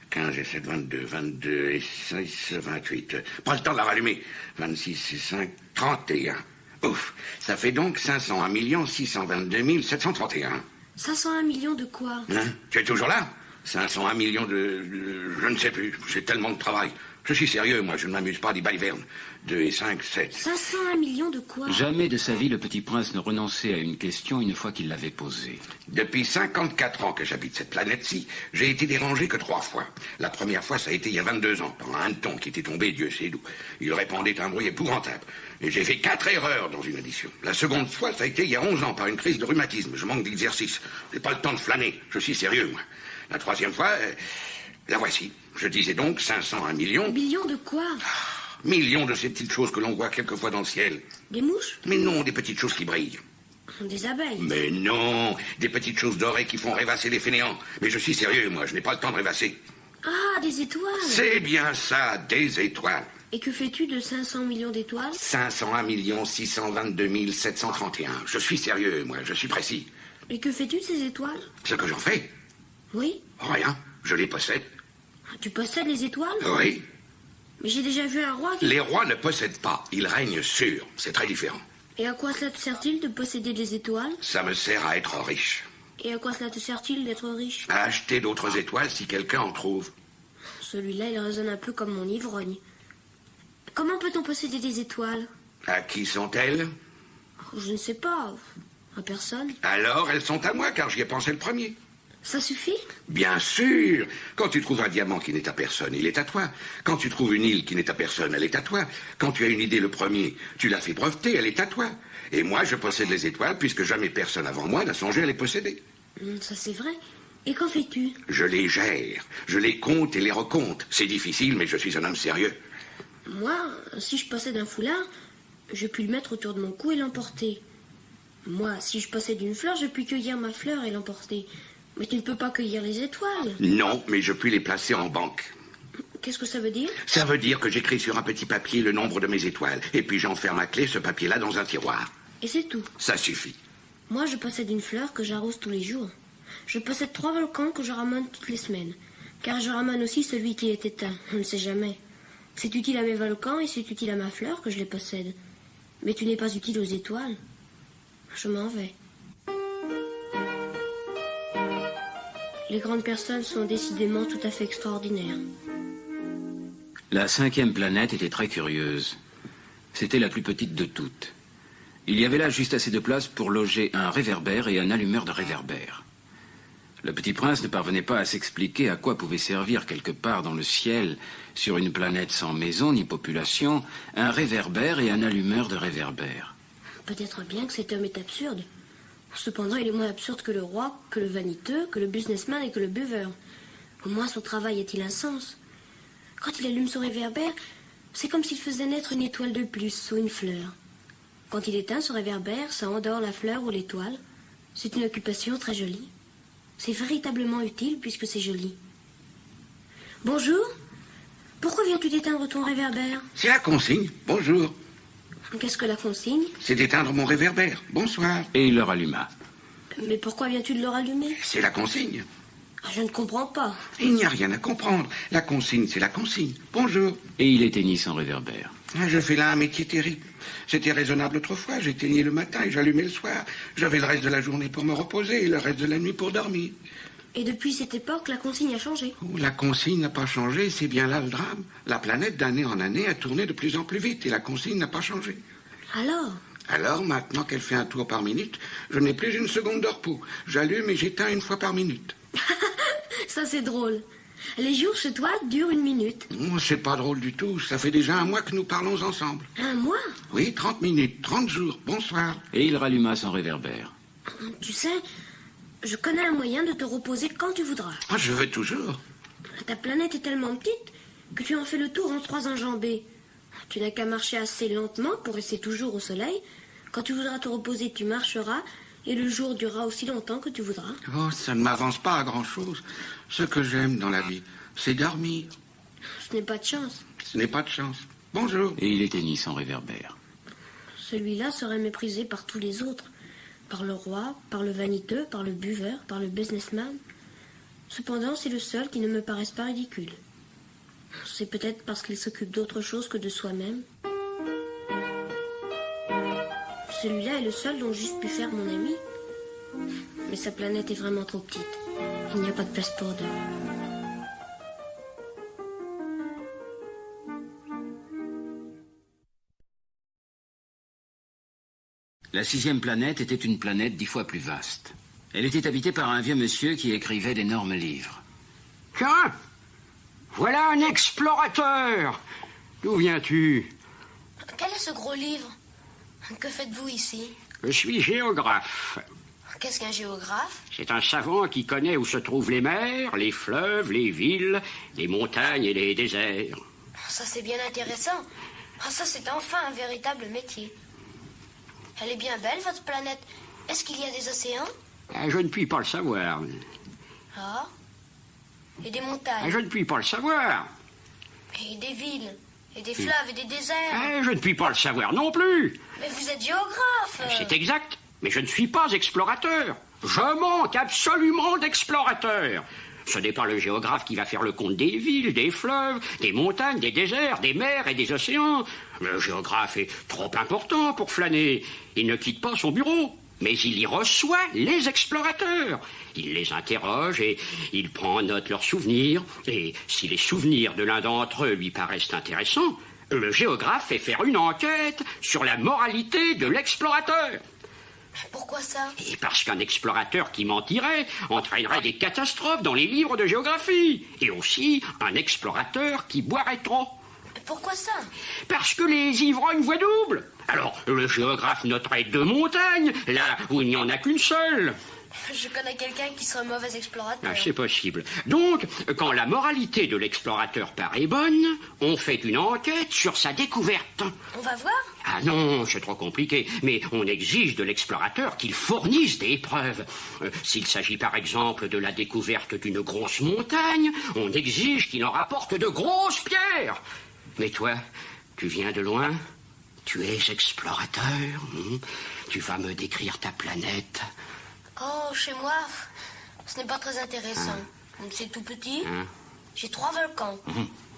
15 et 7, 22, 22 et 6, 28. Pas le temps de la rallumer. 26 et 5, 31. Ouf, ça fait donc 501 622 731. 501 millions de quoi? Hein? Tu es toujours là? 501 millions de... Je ne sais plus. J'ai tellement de travail. Je suis sérieux, moi. Je ne m'amuse pas des balivernes. 2 et 5, 7. 501 millions de quoi? Jamais de sa vie, le petit prince ne renonçait à une question une fois qu'il l'avait posée. Depuis 54 ans que j'habite cette planète-ci, j'ai été dérangé que 3 fois. La première fois, ça a été il y a 22 ans, par un hanneton qui était tombé, Dieu sait d'où. Il répandait un bruit épouvantable. Et j'ai fait 4 erreurs dans une addition. La seconde fois, ça a été il y a 11 ans, par une crise de rhumatisme. Je manque d'exercice. J'ai pas le temps de flâner. Je suis sérieux, moi. La 3e fois, la voici. Je disais donc 501 millions. Millions de quoi? Millions de ces petites choses que l'on voit quelquefois dans le ciel. Des mouches? Mais non, des petites choses qui brillent. Des abeilles? Mais non, des petites choses dorées qui font rêvasser les fainéants. Mais je suis sérieux, moi, je n'ai pas le temps de rêvasser. Ah, des étoiles? C'est bien ça, des étoiles. Et que fais-tu de 500 millions d'étoiles? 501 622 731. Je suis sérieux, moi, je suis précis. Et que fais-tu de ces étoiles? Ce que j'en fais? Oui? Rien, je les possède. Tu possèdes les étoiles? Oui. Mais j'ai déjà vu un roi qui... Les rois ne possèdent pas, ils règnent sur. C'est très différent. Et à quoi cela te sert-il de posséder des étoiles? Ça me sert à être riche. Et à quoi cela te sert-il d'être riche? À acheter d'autres étoiles si quelqu'un en trouve. Celui-là, il résonne un peu comme mon ivrogne. Comment peut-on posséder des étoiles? À qui sont-elles? Je ne sais pas. À personne. Alors, elles sont à moi, car j'y ai pensé le premier. Ça suffit? Bien sûr. Quand tu trouves un diamant qui n'est à personne, il est à toi. Quand tu trouves une île qui n'est à personne, elle est à toi. Quand tu as une idée le premier, tu l'as fait breveter, elle est à toi. Et moi, je possède les étoiles puisque jamais personne avant moi n'a songé à les posséder. Ça, c'est vrai. Et qu'en fais-tu? Je les gère. Je les compte et les recompte. C'est difficile, mais je suis un homme sérieux. Moi, si je possède un foulard, je puis le mettre autour de mon cou et l'emporter. Moi, si je possède une fleur, je puis cueillir ma fleur et l'emporter. Mais tu ne peux pas cueillir les étoiles. Non, mais je puis les placer en banque. Qu'est-ce que ça veut dire? Ça veut dire que j'écris sur un petit papier le nombre de mes étoiles. Et puis j'enferme à clé ce papier-là dans un tiroir. Et c'est tout. Ça suffit. Moi, je possède une fleur que j'arrose tous les jours. Je possède 3 volcans que je ramène toutes les semaines. Car je ramène aussi celui qui est éteint. On ne sait jamais. C'est utile à mes volcans et c'est utile à ma fleur que je les possède. Mais tu n'es pas utile aux étoiles. Je m'en vais. Les grandes personnes sont décidément tout à fait extraordinaires. La 5e planète était très curieuse. C'était la plus petite de toutes. Il y avait là juste assez de place pour loger un réverbère et un allumeur de réverbère. Le petit prince ne parvenait pas à s'expliquer à quoi pouvait servir quelque part dans le ciel, sur une planète sans maison ni population, un réverbère et un allumeur de réverbère. Peut-être bien que cet homme est absurde. Cependant, il est moins absurde que le roi, que le vaniteux, que le businessman et que le buveur. Au moins, son travail a-t-il un sens. Quand il allume son réverbère, c'est comme s'il faisait naître une étoile de plus sous une fleur. Quand il éteint son réverbère, ça endort la fleur ou l'étoile. C'est une occupation très jolie. C'est véritablement utile puisque c'est joli. Bonjour. Pourquoi viens-tu d'éteindre ton réverbère? C'est la consigne. Bonjour. Qu'est-ce que la consigne? C'est d'éteindre mon réverbère. Bonsoir. Et il le ralluma. Mais pourquoi viens-tu de le rallumer? C'est la consigne. Je ne comprends pas. Il n'y a rien à comprendre. La consigne, c'est la consigne. Bonjour. Et il éteignit son réverbère. Je fais là un métier terrible. C'était raisonnable autrefois. J'éteignais le matin et j'allumais le soir. J'avais le reste de la journée pour me reposer et le reste de la nuit pour dormir. Et depuis cette époque, la consigne a changé. Oh, la consigne n'a pas changé, c'est bien là le drame. La planète, d'année en année, a tourné de plus en plus vite et la consigne n'a pas changé. Alors, maintenant qu'elle fait un tour par minute, je n'ai plus une seconde de repos. J'allume et j'éteins une fois par minute. Ça, c'est drôle. Les jours chez toi durent 1 minute. Oh, c'est pas drôle du tout. Ça fait déjà 1 mois que nous parlons ensemble. 1 mois? Oui, 30 minutes, 30 jours. Bonsoir. Et il ralluma son réverbère. Tu sais, je connais un moyen de te reposer quand tu voudras. Ah, je veux toujours. Ta planète est tellement petite que tu en fais le tour en 3 enjambées. Tu n'as qu'à marcher assez lentement pour rester toujours au soleil. Quand tu voudras te reposer, tu marcheras et le jour durera aussi longtemps que tu voudras. Oh, ça ne m'avance pas à grand-chose. Ce que j'aime dans la vie, c'est dormir. Ce n'est pas de chance. Ce n'est pas de chance. Bonjour. Et il éteignit son réverbère. Celui-là serait méprisé par tous les autres. Par le roi, par le vaniteux, par le buveur, par le businessman. Cependant, c'est le seul qui ne me paraisse pas ridicule. C'est peut-être parce qu'il s'occupe d'autre chose que de soi-même. Celui-là est le seul dont j'eusse pu faire mon ami. Mais sa planète est vraiment trop petite. Il n'y a pas de place pour deux. La 6e planète était une planète 10 fois plus vaste. Elle était habitée par un vieux monsieur qui écrivait d'énormes livres. Tiens, voilà un explorateur. D'où viens-tu? Quel est ce gros livre? Que faites-vous ici? Je suis géographe. Qu'est-ce qu'un géographe? C'est un savant qui connaît où se trouvent les mers, les fleuves, les villes, les montagnes et les déserts. Ça, c'est bien intéressant. Ça, c'est enfin un véritable métier. Elle est bien belle, votre planète. Est-ce qu'il y a des océans? Je ne puis pas le savoir. Ah? Et des montagnes? Je ne puis pas le savoir. Et des villes? Et des fleuves et des déserts? Je ne puis pas le savoir non plus. Mais vous êtes géographe. C'est exact, mais je ne suis pas explorateur. Je manque absolument d'explorateurs. Ce n'est pas le géographe qui va faire le compte des villes, des fleuves, des montagnes, des déserts, des mers et des océans. Le géographe est trop important pour flâner. Il ne quitte pas son bureau, mais il y reçoit les explorateurs. Il les interroge et il prend en note leurs souvenirs. Et si les souvenirs de l'un d'entre eux lui paraissent intéressants, le géographe fait faire une enquête sur la moralité de l'explorateur. Pourquoi ça? Et parce qu'un explorateur qui mentirait entraînerait des catastrophes dans les livres de géographie. Et aussi un explorateur qui boirait trop. Pourquoi ça? Parce que les ivrognes voient double. Alors, le géographe noterait 2 montagnes, là où il n'y en a qu'une seule. Je connais quelqu'un qui serait mauvais explorateur. C'est possible. Donc, quand la moralité de l'explorateur paraît bonne, on fait une enquête sur sa découverte. On va voir? Ah non, c'est trop compliqué. Mais on exige de l'explorateur qu'il fournisse des preuves. S'il s'agit par exemple de la découverte d'une grosse montagne, on exige qu'il en rapporte de grosses pierres. Mais toi, tu viens de loin? Tu es explorateur? Tu vas me décrire ta planète? Oh, chez moi, ce n'est pas très intéressant. C'est tout petit. J'ai 3 volcans.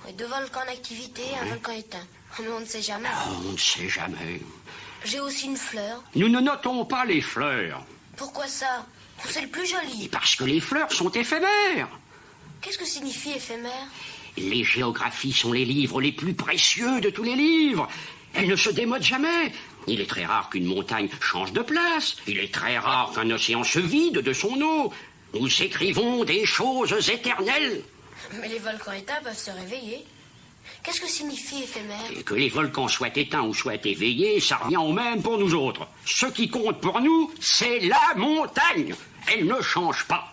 Et 2 volcans en activité et un volcan éteint. Mais on ne sait jamais. On ne sait jamais. J'ai aussi une fleur. Nous ne notons pas les fleurs. Pourquoi ça? C'est le plus joli. Parce que les fleurs sont éphémères. Qu'est-ce que signifie éphémère? Les géographies sont les livres les plus précieux de tous les livres. Elles ne se démodent jamais. Il est très rare qu'une montagne change de place. Il est très rare qu'un océan se vide de son eau. Nous écrivons des choses éternelles. Mais les volcans éteints peuvent se réveiller. Qu'est-ce que signifie éphémère? Et que les volcans soient éteints ou soient éveillés, ça revient au même pour nous autres. Ce qui compte pour nous, c'est la montagne. Elle ne change pas.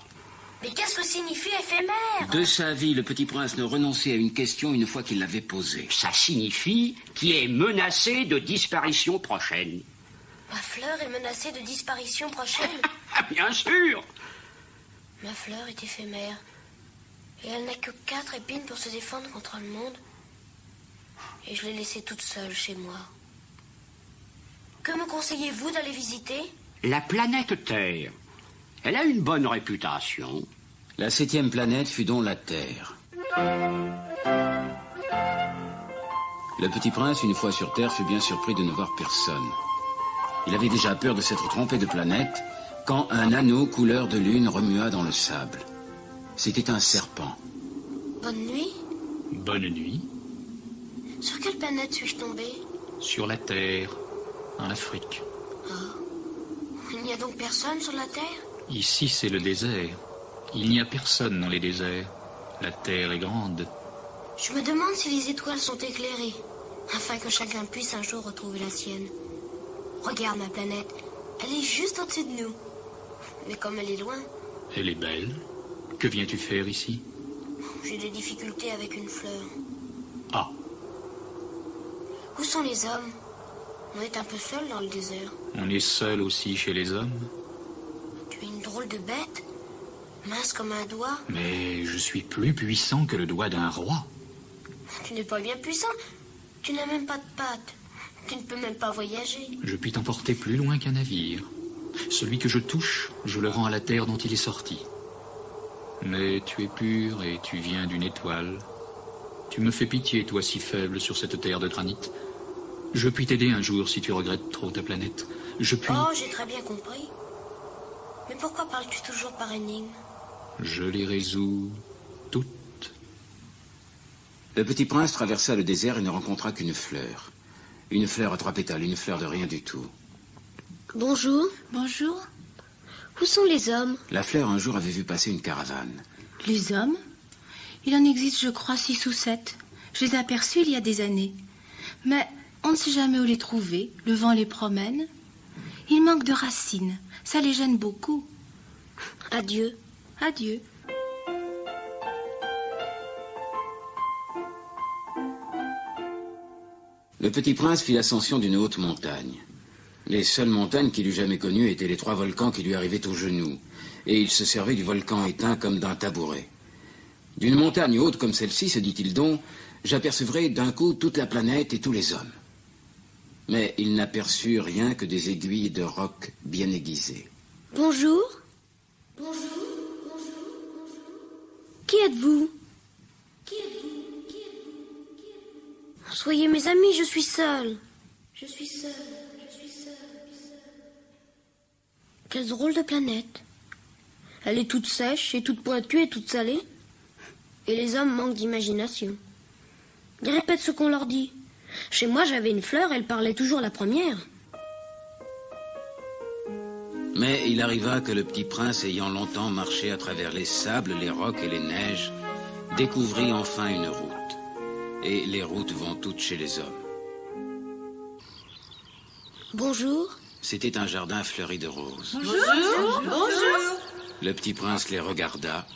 Mais qu'est-ce que signifie éphémère? De sa vie, le petit prince ne renonçait à une question une fois qu'il l'avait posée. Ça signifie qu'il est menacé de disparition prochaine. Ma fleur est menacée de disparition prochaine? Bien sûr. Ma fleur est éphémère. Et elle n'a que 4 épines pour se défendre contre le monde. Et je l'ai laissée toute seule chez moi. Que me conseillez-vous d'aller visiter? La planète Terre. Elle a une bonne réputation. La 7e planète fut donc la Terre. Le petit prince, une fois sur Terre, fut bien surpris de ne voir personne. Il avait déjà peur de s'être trompé de planète quand un anneau couleur de lune remua dans le sable. C'était un serpent. Bonne nuit. Bonne nuit. Sur quelle planète suis-je tombé? Sur la Terre, en Afrique. Il n'y a donc personne sur la Terre? Ici, c'est le désert. Il n'y a personne dans les déserts. La Terre est grande. Je me demande si les étoiles sont éclairées, afin que chacun puisse un jour retrouver la sienne. Regarde ma planète, elle est juste au-dessus de nous. Mais comme elle est loin... Elle est belle. Que viens-tu faire ici? J'ai des difficultés avec une fleur. Ah. Où sont les hommes? On est un peu seul dans le désert. On est seul aussi chez les hommes. Tu es une drôle de bête, mince comme un doigt. Mais je suis plus puissant que le doigt d'un roi. Tu n'es pas bien puissant. Tu n'as même pas de pattes. Tu ne peux même pas voyager. Je puis t'emporter plus loin qu'un navire. Celui que je touche, je le rends à la terre dont il est sorti. Mais tu es pur et tu viens d'une étoile. Tu me fais pitié, toi si faible sur cette terre de granit. Je puis t'aider un jour si tu regrettes trop ta planète. Je puis... Oh, j'ai très bien compris. Mais pourquoi parles-tu toujours par énigmes? Je les résous toutes. Le petit prince traversa le désert et ne rencontra qu'une fleur. Une fleur à 3 pétales, une fleur de rien du tout. Bonjour. Bonjour. Où sont les hommes? La fleur un jour avait vu passer une caravane. Les hommes? Il en existe, je crois, 6 ou 7. Je les ai aperçus il y a des années. Mais on ne sait jamais où les trouver. Le vent les promène. Ils manquent de racines. Ça les gêne beaucoup. Adieu. Adieu. Le petit prince fit l'ascension d'une haute montagne. Les seules montagnes qu'il eût jamais connues étaient les 3 volcans qui lui arrivaient aux genoux, et il se servait du volcan éteint comme d'un tabouret. D'une montagne haute comme celle-ci, se dit-il donc, j'apercevrai d'un coup toute la planète et tous les hommes. Mais il n'aperçut rien que des aiguilles de roc bien aiguisées. Bonjour. Bonjour. Bonjour. Qui êtes-vous? Qui êtes-vous? Qui êtes-vous? Soyez mes amis, je suis seule. Je suis seule. Je suis seule. Quelle drôle de planète. Elle est toute sèche et toute pointue et toute salée. Et les hommes manquent d'imagination. Ils répètent ce qu'on leur dit. Chez moi, j'avais une fleur, elle parlait toujours la première. Mais il arriva que le petit prince, ayant longtemps marché à travers les sables, les rocs et les neiges, découvrit enfin une route. Et les routes vont toutes chez les hommes. Bonjour. C'était un jardin fleuri de roses. Bonjour. Bonjour. Le petit prince les regarda.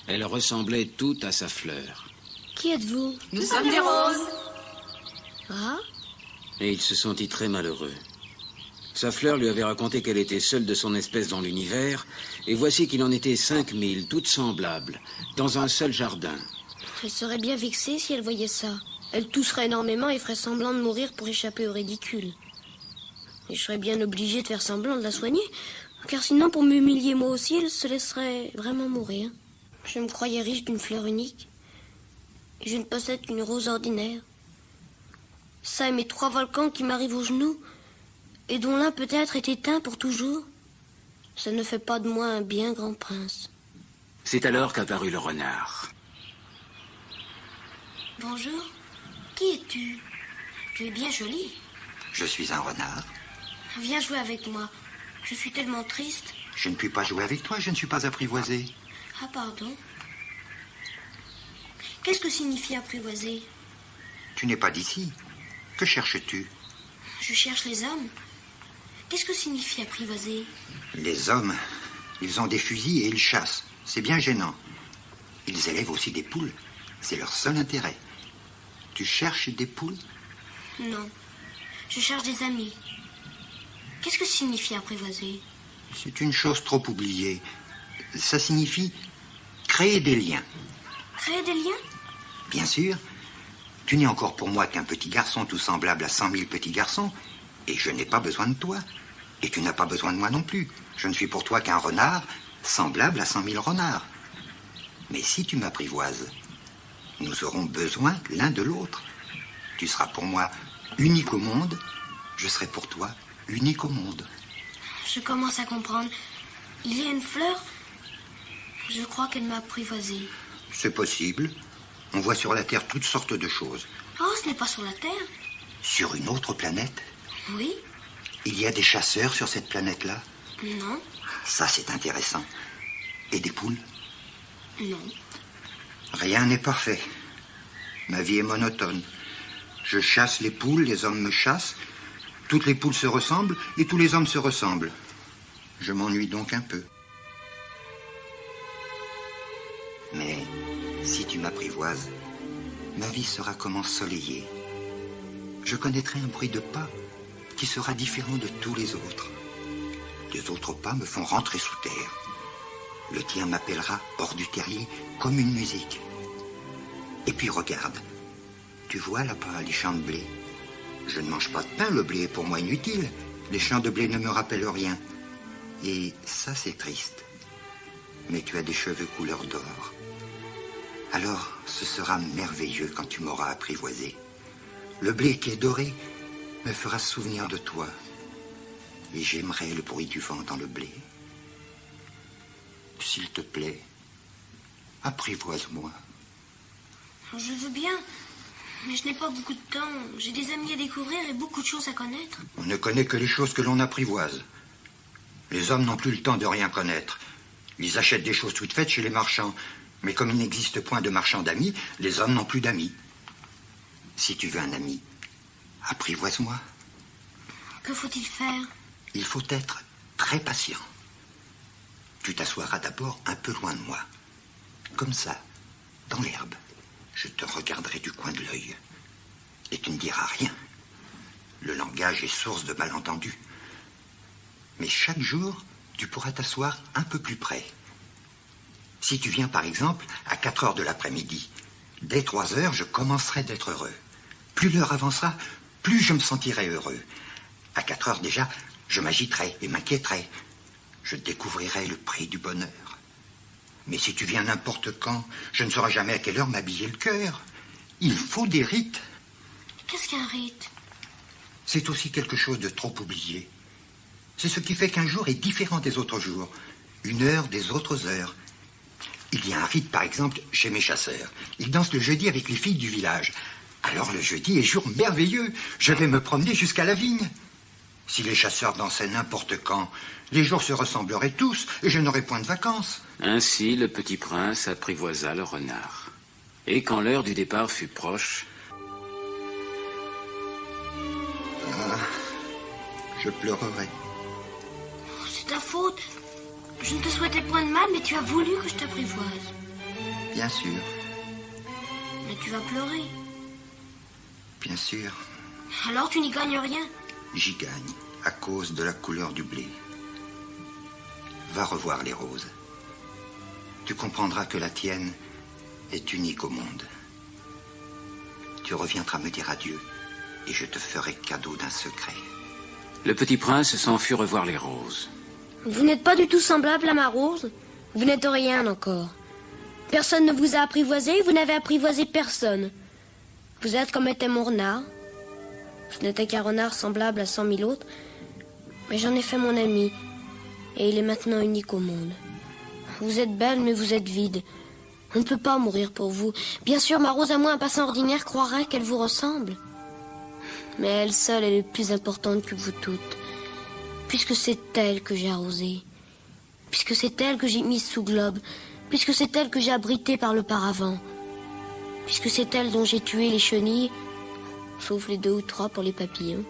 Elles ressemblaient toutes à sa fleur. Qui êtes-vous? Nous sommes des roses. Ah? Et il se sentit très malheureux. Sa fleur lui avait raconté qu'elle était seule de son espèce dans l'univers, et voici qu'il en était 5000, toutes semblables, dans un seul jardin. Elle serait bien vexée si elle voyait ça. Elle tousserait énormément et ferait semblant de mourir pour échapper au ridicule. Et je serais bien obligée de faire semblant de la soigner, car sinon, pour m'humilier moi aussi, elle se laisserait vraiment mourir. Je me croyais riche d'une fleur unique, et je ne possède qu'une rose ordinaire. Ça et mes 3 volcans qui m'arrivent aux genoux, et dont l'un peut-être est éteint pour toujours, ça ne fait pas de moi un bien grand prince. C'est alors qu'apparut le renard. Bonjour. Qui es-tu? Tu es bien jolie. Je suis un renard. Viens jouer avec moi. Je suis tellement triste. Je ne puis pas jouer avec toi, je ne suis pas apprivoisé. Ah, pardon. Qu'est-ce que signifie apprivoiser? Tu n'es pas d'ici. Que cherches-tu? Je cherche les hommes. Qu'est-ce que signifie apprivoiser? Les hommes, ils ont des fusils et ils chassent. C'est bien gênant. Ils élèvent aussi des poules. C'est leur seul intérêt. Tu cherches des poules? Non. Je cherche des amis. Qu'est-ce que signifie apprivoiser? C'est une chose trop oubliée. Ça signifie créer des liens. Créer des liens? Bien sûr. Tu n'es encore pour moi qu'un petit garçon tout semblable à 100 000 petits garçons, et je n'ai pas besoin de toi. Et tu n'as pas besoin de moi non plus. Je ne suis pour toi qu'un renard semblable à 100 000 renards. Mais si tu m'apprivoises, nous aurons besoin l'un de l'autre. Tu seras pour moi unique au monde, je serai pour toi unique au monde. Je commence à comprendre. Il y a une fleur. Je crois qu'elle m'a apprivoisé. C'est possible. On voit sur la Terre toutes sortes de choses. Oh, ce n'est pas sur la Terre. Sur une autre planète? Oui. Il y a des chasseurs sur cette planète-là? Non. Ça, c'est intéressant. Et des poules? Non. Rien n'est parfait. Ma vie est monotone. Je chasse les poules, les hommes me chassent. Toutes les poules se ressemblent et tous les hommes se ressemblent. Je m'ennuie donc un peu. Mais si tu m'apprivoises, ma vie sera comme ensoleillée. Je connaîtrai un bruit de pas qui sera différent de tous les autres. Les autres pas me font rentrer sous terre. Le tien m'appellera hors du terrier comme une musique. Et puis regarde, tu vois là-bas les champs de blé. Je ne mange pas de pain, le blé est pour moi inutile. Les champs de blé ne me rappellent rien. Et ça, c'est triste. Mais tu as des cheveux couleur d'or. Alors, ce sera merveilleux quand tu m'auras apprivoisé. Le blé qui est doré me fera souvenir de toi. Et j'aimerais le bruit du vent dans le blé. S'il te plaît, apprivoise-moi. Je veux bien, mais je n'ai pas beaucoup de temps. J'ai des amis à découvrir et beaucoup de choses à connaître. On ne connaît que les choses que l'on apprivoise. Les hommes n'ont plus le temps de rien connaître. Ils achètent des choses toutes faites chez les marchands. Mais comme il n'existe point de marchands d'amis, les hommes n'ont plus d'amis. Si tu veux un ami, apprivoise-moi. Que faut-il faire? Il faut être très patient. Tu t'assoiras d'abord un peu loin de moi. Comme ça, dans l'herbe. Je te regarderai du coin de l'œil. Et tu ne diras rien. Le langage est source de malentendus. Mais chaque jour, tu pourras t'asseoir un peu plus près. Si tu viens, par exemple, à 4 heures de l'après-midi, dès 3 heures, je commencerai d'être heureux. Plus l'heure avancera, plus je me sentirai heureux. À 4 heures déjà, je m'agiterai et m'inquiéterai. Je découvrirai le prix du bonheur. Mais si tu viens n'importe quand, je ne saurai jamais à quelle heure m'habiller le cœur. Il faut des rites. Qu'est-ce qu'un rite? C'est aussi quelque chose de trop oublié. C'est ce qui fait qu'un jour est différent des autres jours, une heure des autres heures. Il y a un rite, par exemple, chez mes chasseurs. Ils dansent le jeudi avec les filles du village. Alors le jeudi est jour merveilleux. Je vais me promener jusqu'à la vigne. Si les chasseurs dansaient n'importe quand, les jours se ressembleraient tous et je n'aurais point de vacances. Ainsi, le petit prince apprivoisa le renard. Et quand l'heure du départ fut proche... Ah, je pleurerai. Oh, c'est ta faute. Je ne te souhaitais point de mal, mais tu as voulu que je t'apprivoise. Bien sûr. Mais tu vas pleurer. Bien sûr. Alors tu n'y gagnes rien. J'y gagne, à cause de la couleur du blé. Va revoir les roses. Tu comprendras que la tienne est unique au monde. Tu reviendras me dire adieu, et je te ferai cadeau d'un secret. Le petit prince s'en fut revoir les roses. Vous n'êtes pas du tout semblable à ma rose. Vous n'êtes rien encore. Personne ne vous a apprivoisé, vous n'avez apprivoisé personne. Vous êtes comme était mon renard. Ce n'était qu'un renard semblable à 100 000 autres, mais j'en ai fait mon ami, et il est maintenant unique au monde. Vous êtes belle, mais vous êtes vide. On ne peut pas mourir pour vous. Bien sûr, ma rose à moi, un passant ordinaire, croirait qu'elle vous ressemble. Mais elle seule est plus importante que vous toutes, puisque c'est elle que j'ai arrosée, puisque c'est elle que j'ai mise sous globe, puisque c'est elle que j'ai abritée par le paravent, puisque c'est elle dont j'ai tué les chenilles, sauf les 2 ou 3 pour les papillons,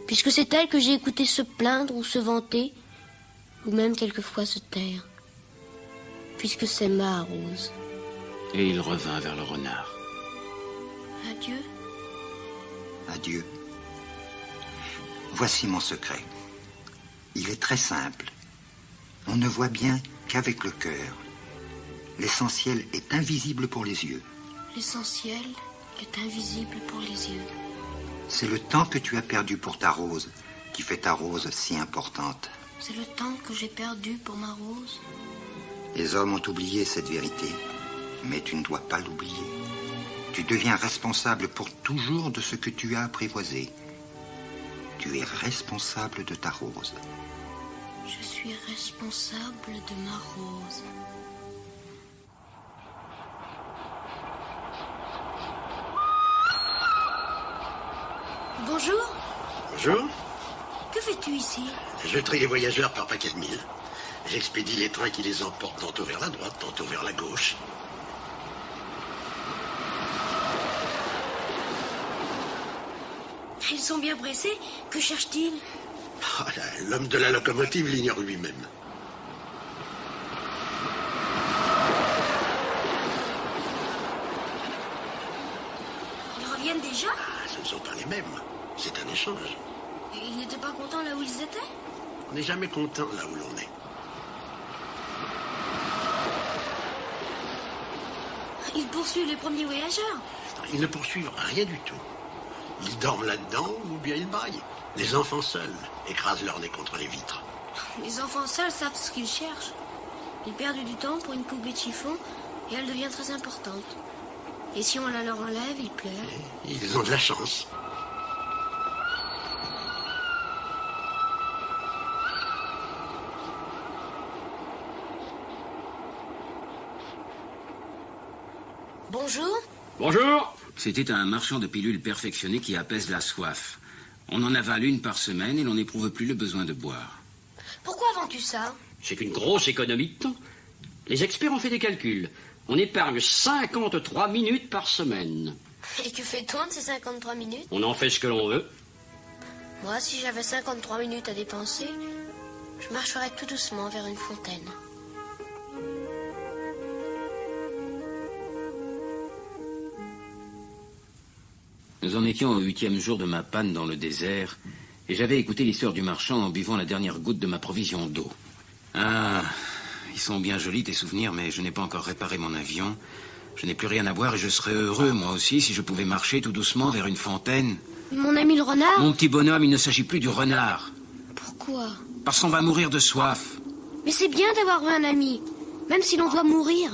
puisque c'est elle que j'ai écouté se plaindre ou se vanter, ou même quelquefois se taire, puisque c'est ma rose. Et il revint vers le renard. Adieu. Adieu. Voici mon secret. Il est très simple. On ne voit bien qu'avec le cœur, l'essentiel est invisible pour les yeux. L'essentiel est invisible pour les yeux. C'est le temps que tu as perdu pour ta rose qui fait ta rose si importante. C'est le temps que j'ai perdu pour ma rose. Les hommes ont oublié cette vérité, mais tu ne dois pas l'oublier. Tu deviens responsable pour toujours de ce que tu as apprivoisé. Tu es responsable de ta rose. Je suis responsable de ma rose. Bonjour. Bonjour. Que fais-tu ici? Je trie les voyageurs par paquet de mille. J'expédie les trains qui les emportent tantôt vers la droite, tantôt vers la gauche. Ils sont bien pressés. Que cherchent-ils? Oh là, l'homme de la locomotive l'ignore lui-même. Ils reviennent déjà? Ah, ce ne sont pas les mêmes. C'est un échange. Et ils n'étaient pas contents là où ils étaient? On n'est jamais content là où l'on est. Ils poursuivent les premiers voyageurs. Ils ne poursuivent rien du tout. Ils dorment là-dedans ou bien ils braillent. Les enfants seuls écrasent leur nez contre les vitres. Les enfants seuls savent ce qu'ils cherchent. Ils perdent du temps pour une poupée de chiffon et elle devient très importante. Et si on la leur enlève, ils pleurent. Et ils ont de la chance. Bonjour. Bonjour. C'était un marchand de pilules perfectionnées qui apaise la soif. On en avale une par semaine et l'on n'éprouve plus le besoin de boire. Pourquoi vends-tu ça? C'est une grosse économie de temps. Les experts ont fait des calculs. On épargne 53 minutes par semaine. Et que fait-on de ces 53 minutes? On en fait ce que l'on veut. Moi, si j'avais 53 minutes à dépenser, je marcherais tout doucement vers une fontaine. Nous en étions au 8e jour de ma panne dans le désert, et j'avais écouté l'histoire du marchand en buvant la dernière goutte de ma provision d'eau. Ah, ils sont bien jolis tes souvenirs, mais je n'ai pas encore réparé mon avion. Je n'ai plus rien à boire et je serais heureux, moi aussi, si je pouvais marcher tout doucement vers une fontaine. Mon ami le renard? Mon petit bonhomme, il ne s'agit plus du renard. Pourquoi? Parce qu'on va mourir de soif. Mais c'est bien d'avoir eu un ami, même si l'on doit mourir.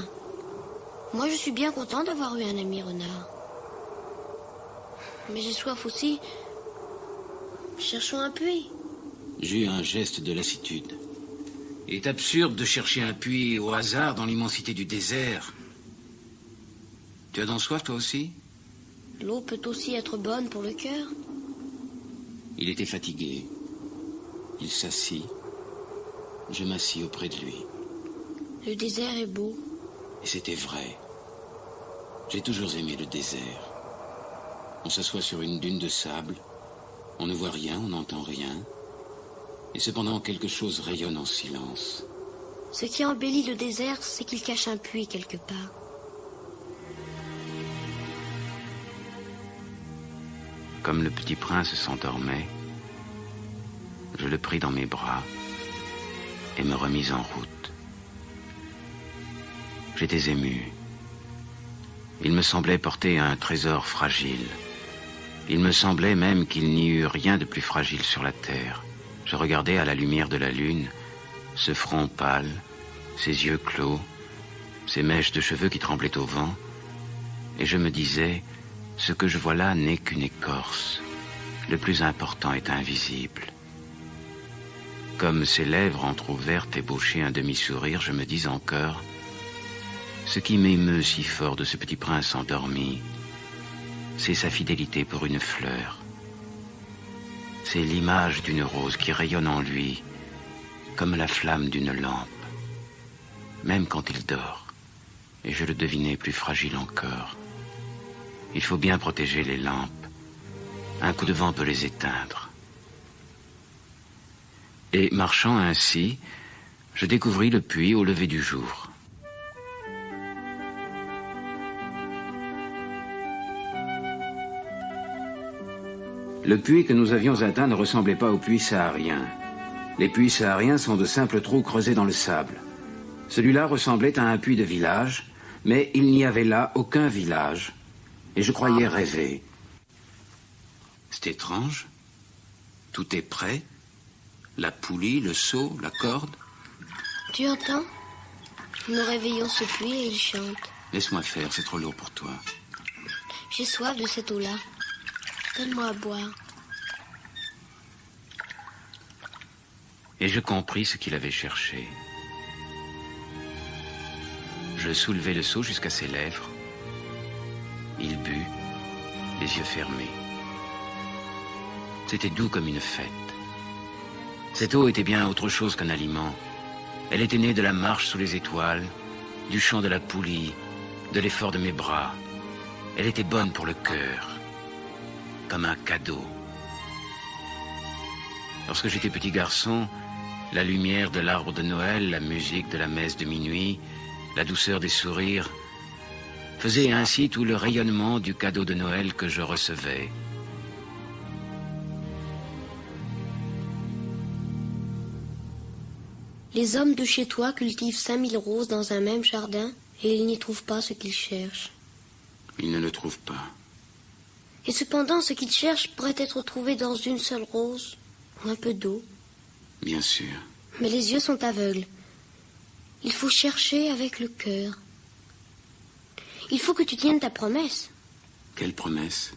Moi, je suis bien content d'avoir eu un ami renard. Mais j'ai soif aussi. Cherchons un puits. J'ai eu un geste de lassitude. Il est absurde de chercher un puits au hasard dans l'immensité du désert. Tu as donc soif, toi aussi? L'eau peut aussi être bonne pour le cœur. Il était fatigué. Il s'assit. Je m'assis auprès de lui. Le désert est beau. Et c'était vrai. J'ai toujours aimé le désert. On s'assoit sur une dune de sable. On ne voit rien, on n'entend rien. Et cependant, quelque chose rayonne en silence. Ce qui embellit le désert, c'est qu'il cache un puits quelque part. Comme le petit prince s'endormait, je le pris dans mes bras et me remis en route. J'étais ému. Il me semblait porter un trésor fragile. Il me semblait même qu'il n'y eût rien de plus fragile sur la terre. Je regardais à la lumière de la lune ce front pâle, ses yeux clos, ses mèches de cheveux qui tremblaient au vent, et je me disais, ce que je vois là n'est qu'une écorce. Le plus important est invisible. Comme ses lèvres entr'ouvertes ébauchaient un demi-sourire, je me dis encore, ce qui m'émeut si fort de ce petit prince endormi, c'est sa fidélité pour une fleur. C'est l'image d'une rose qui rayonne en lui, comme la flamme d'une lampe, même quand il dort, et je le devinais plus fragile encore. Il faut bien protéger les lampes. Un coup de vent peut les éteindre. Et marchant ainsi, je découvris le puits au lever du jour. Le puits que nous avions atteint ne ressemblait pas aux puits sahariens. Les puits sahariens sont de simples trous creusés dans le sable. Celui-là ressemblait à un puits de village, mais il n'y avait là aucun village, et je croyais rêver. C'est étrange. Tout est prêt. La poulie, le seau, la corde. Tu entends? Nous réveillons ce puits et il chante. Laisse-moi faire, c'est trop lourd pour toi. J'ai soif de cette eau-là. Donne-moi à boire. Et je compris ce qu'il avait cherché. Je soulevai le seau jusqu'à ses lèvres. Il but, les yeux fermés. C'était doux comme une fête. Cette eau était bien autre chose qu'un aliment. Elle était née de la marche sous les étoiles, du chant de la poulie, de l'effort de mes bras. Elle était bonne pour le cœur, comme un cadeau. Lorsque j'étais petit garçon, la lumière de l'arbre de Noël, la musique de la messe de minuit, la douceur des sourires, faisaient ainsi tout le rayonnement du cadeau de Noël que je recevais. Les hommes de chez toi cultivent 5000 roses dans un même jardin et ils n'y trouvent pas ce qu'ils cherchent. Ils ne le trouvent pas. Et cependant, ce qu'ils cherchent pourrait être trouvé dans une seule rose ou un peu d'eau. Bien sûr. Mais les yeux sont aveugles. Il faut chercher avec le cœur. Il faut que tu tiennes ta promesse. Quelle promesse?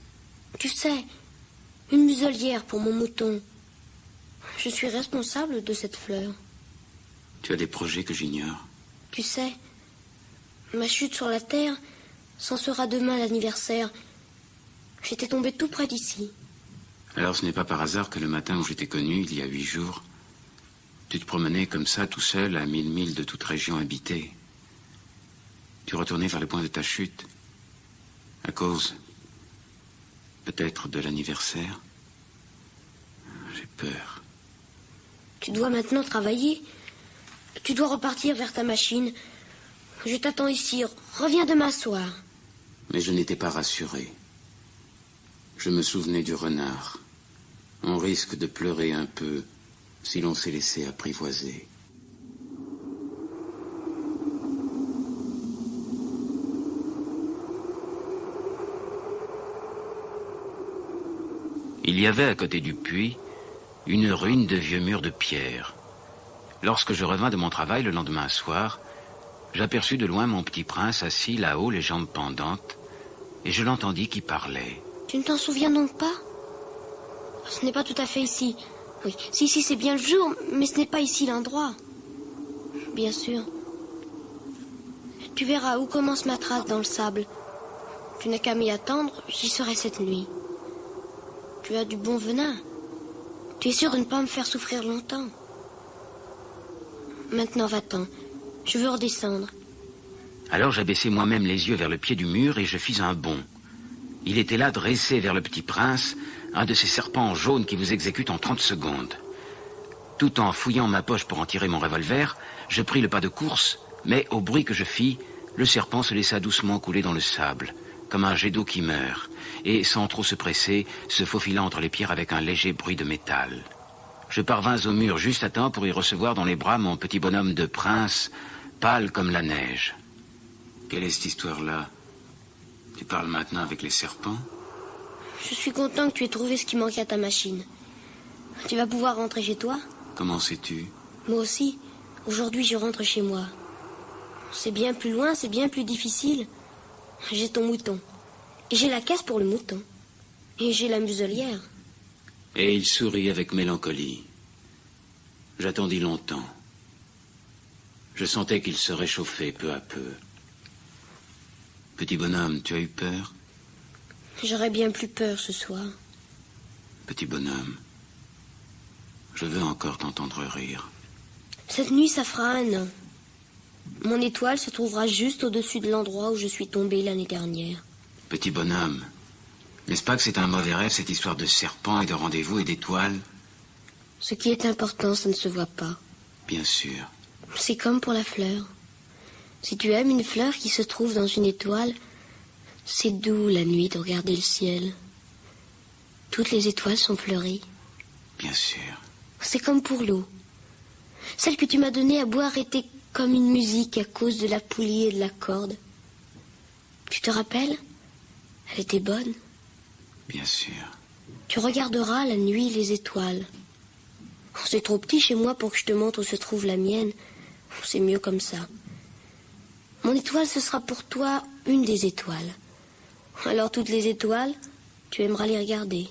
Tu sais, une muselière pour mon mouton. Je suis responsable de cette fleur. Tu as des projets que j'ignore. Tu sais, ma chute sur la terre, c'en sera demain l'anniversaire. J'étais tombé tout près d'ici. Alors ce n'est pas par hasard que le matin où je t'ai connu, il y a 8 jours, tu te promenais comme ça, tout seul, à 1000 milles de toute région habitée. Tu retournais vers le point de ta chute, à cause, peut-être, de l'anniversaire. J'ai peur. Tu dois maintenant travailler. Tu dois repartir vers ta machine. Je t'attends ici. Reviens demain soir. Mais je n'étais pas rassuré. Je me souvenais du renard. On risque de pleurer un peu si l'on s'est laissé apprivoiser. Il y avait à côté du puits une ruine de vieux murs de pierre. Lorsque je revins de mon travail le lendemain soir, j'aperçus de loin mon petit prince assis là-haut, les jambes pendantes, et je l'entendis qui parlait. Tu ne t'en souviens donc pas? Ce n'est pas tout à fait ici. Oui, si, c'est bien le jour, mais ce n'est pas ici l'endroit. Bien sûr. Tu verras où commence ma trace dans le sable. Tu n'as qu'à m'y attendre, j'y serai cette nuit. Tu as du bon venin. Tu es sûr de ne pas me faire souffrir longtemps. Maintenant, va-t'en. Je veux redescendre. Alors j'abaissai moi-même les yeux vers le pied du mur et je fis un bond. Il était là, dressé vers le petit prince, un de ces serpents jaunes qui vous exécutent en 30 secondes. Tout en fouillant ma poche pour en tirer mon revolver, je pris le pas de course, mais au bruit que je fis, le serpent se laissa doucement couler dans le sable, comme un jet d'eau qui meurt, et sans trop se presser, se faufila entre les pierres avec un léger bruit de métal. Je parvins au mur juste à temps pour y recevoir dans les bras mon petit bonhomme de prince, pâle comme la neige. Quelle est cette histoire-là? Tu parles maintenant avec les serpents? Je suis content que tu aies trouvé ce qui manquait à ta machine. Tu vas pouvoir rentrer chez toi? Comment sais-tu? Moi aussi. Aujourd'hui, je rentre chez moi. C'est bien plus loin, c'est bien plus difficile. J'ai ton mouton. Et j'ai la caisse pour le mouton. Et j'ai la muselière. Et il sourit avec mélancolie. J'attendis longtemps. Je sentais qu'il se réchauffait peu à peu. Petit bonhomme, tu as eu peur? J'aurais bien plus peur ce soir. Petit bonhomme, je veux encore t'entendre rire. Cette nuit, ça fera 1 an. Mon étoile se trouvera juste au-dessus de l'endroit où je suis tombée l'année dernière. Petit bonhomme, n'est-ce pas que c'est un mauvais rêve, cette histoire de serpent et de rendez-vous et d'étoiles? Ce qui est important, ça ne se voit pas. Bien sûr. C'est comme pour la fleur. Si tu aimes une fleur qui se trouve dans une étoile, c'est doux la nuit de regarder le ciel. Toutes les étoiles sont fleuries. Bien sûr. C'est comme pour l'eau. Celle que tu m'as donnée à boire était comme une musique à cause de la poulie et de la corde. Tu te rappelles? Elle était bonne. Bien sûr. Tu regarderas la nuit les étoiles. Oh, c'est trop petit chez moi pour que je te montre où se trouve la mienne. C'est mieux comme ça. Mon étoile, ce sera pour toi une des étoiles. Alors toutes les étoiles, tu aimeras les regarder.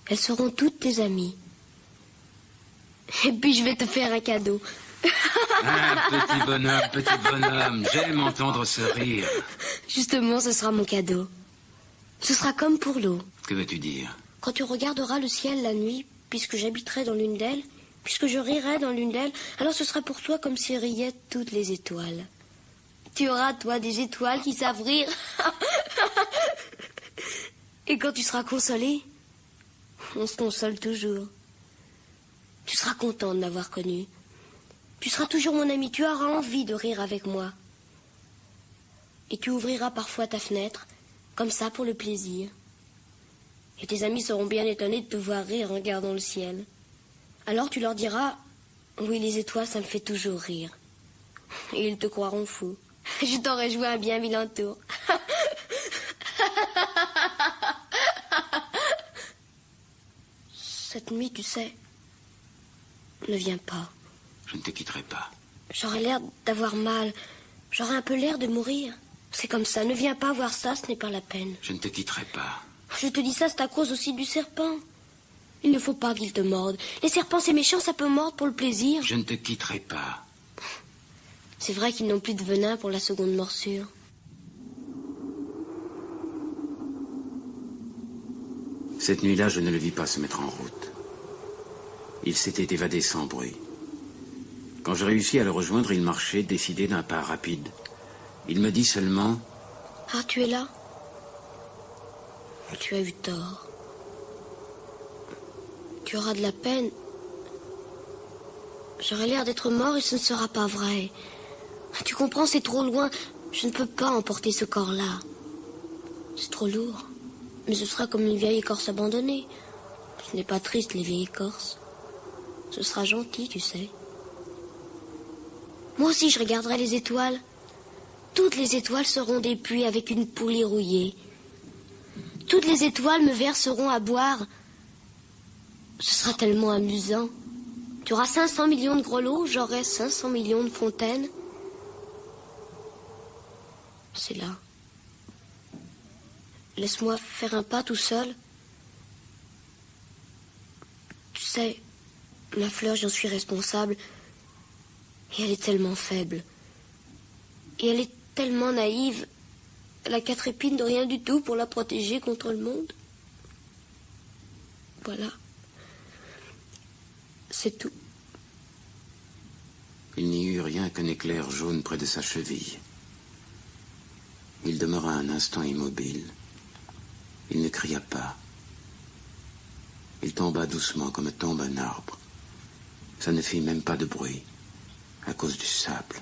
Elles seront toutes tes amies. Et puis je vais te faire un cadeau. Ah, petit bonhomme, j'aime entendre ce rire. Justement, ce sera mon cadeau. Ce sera comme pour l'eau. Que veux-tu dire? Quand tu regarderas le ciel la nuit, puisque j'habiterai dans l'une d'elles, puisque je rirai dans l'une d'elles, alors ce sera pour toi comme si riaient toutes les étoiles. Tu auras, toi, des étoiles qui savent rire. Et quand tu seras consolé, on se console toujours. Tu seras content de m'avoir connu. Tu seras toujours mon ami, tu auras envie de rire avec moi. Et tu ouvriras parfois ta fenêtre, comme ça pour le plaisir. Et tes amis seront bien étonnés de te voir rire en regardant le ciel. Alors tu leur diras, oui, les étoiles, ça me fait toujours rire. Et ils te croiront fou. Je t'aurais joué un bien vilain tour. Cette nuit, tu sais, ne viens pas. Je ne te quitterai pas. J'aurais l'air d'avoir mal. J'aurais un peu l'air de mourir. C'est comme ça, ne viens pas voir ça, ce n'est pas la peine. Je ne te quitterai pas. Je te dis ça, c'est à cause aussi du serpent. Il ne faut pas qu'il te morde. Les serpents, c'est méchant, ça peut mordre pour le plaisir. Je ne te quitterai pas. C'est vrai qu'ils n'ont plus de venin pour la seconde morsure. Cette nuit-là, je ne le vis pas se mettre en route. Il s'était évadé sans bruit. Quand je réussis à le rejoindre, il marchait, décidé d'un pas rapide. Il me dit seulement... Ah, tu es là? Tu as eu tort. Tu auras de la peine. J'aurai l'air d'être mort et ce ne sera pas vrai. Tu comprends, c'est trop loin. Je ne peux pas emporter ce corps-là. C'est trop lourd. Mais ce sera comme une vieille écorce abandonnée. Ce n'est pas triste, les vieilles écorces. Ce sera gentil, tu sais. Moi aussi, je regarderai les étoiles. Toutes les étoiles seront des puits avec une poulie rouillée. Toutes les étoiles me verseront à boire. Ce sera tellement amusant. Tu auras 500 millions de grelots, j'aurai 500 millions de fontaines. C'est là. Laisse-moi faire un pas tout seul. Tu sais, ma fleur, j'en suis responsable. Et elle est tellement faible. Et elle est tellement naïve. Elle a 4 épines de rien du tout pour la protéger contre le monde. Voilà. C'est tout. Il n'y eut rien qu'un éclair jaune près de sa cheville. Il demeura un instant immobile. Il ne cria pas. Il tomba doucement comme tombe un arbre. Ça ne fit même pas de bruit, à cause du sable.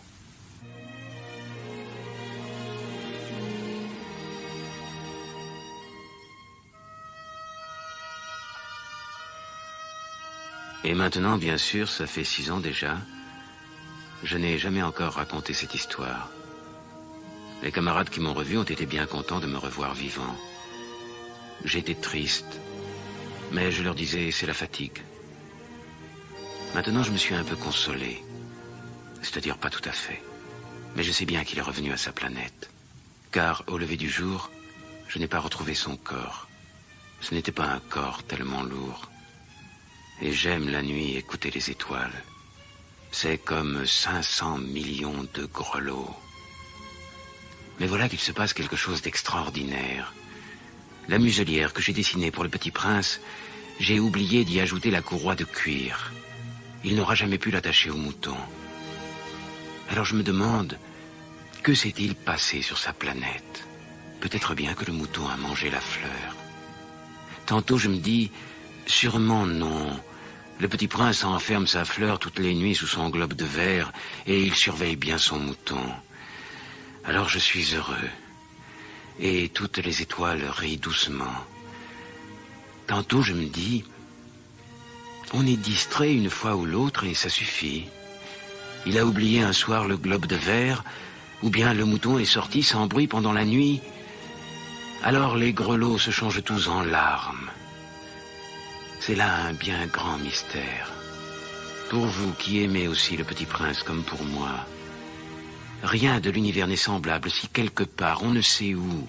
Et maintenant, bien sûr, ça fait 6 ans déjà, je n'ai jamais encore raconté cette histoire. Les camarades qui m'ont revu ont été bien contents de me revoir vivant. J'étais triste, mais je leur disais, c'est la fatigue. Maintenant, je me suis un peu consolé. C'est-à-dire pas tout à fait. Mais je sais bien qu'il est revenu à sa planète. Car, au lever du jour, je n'ai pas retrouvé son corps. Ce n'était pas un corps tellement lourd. Et j'aime la nuit écouter les étoiles. C'est comme 500 millions de grelots. Mais voilà qu'il se passe quelque chose d'extraordinaire. La muselière que j'ai dessinée pour le Petit Prince, j'ai oublié d'y ajouter la courroie de cuir. Il n'aura jamais pu l'attacher au mouton. Alors je me demande, que s'est-il passé sur sa planète? Peut-être bien que le mouton a mangé la fleur. Tantôt je me dis, sûrement non. Le Petit Prince enferme sa fleur toutes les nuits sous son globe de verre et il surveille bien son mouton. Alors je suis heureux. Et toutes les étoiles rient doucement. Tantôt je me dis, On est distrait une fois ou l'autre et ça suffit. Il a oublié un soir le globe de verre, ou bien le mouton est sorti sans bruit pendant la nuit. Alors les grelots se changent tous en larmes. C'est là un bien grand mystère. Pour vous qui aimez aussi le Petit Prince comme pour moi, rien de l'univers n'est semblable si quelque part, on ne sait où,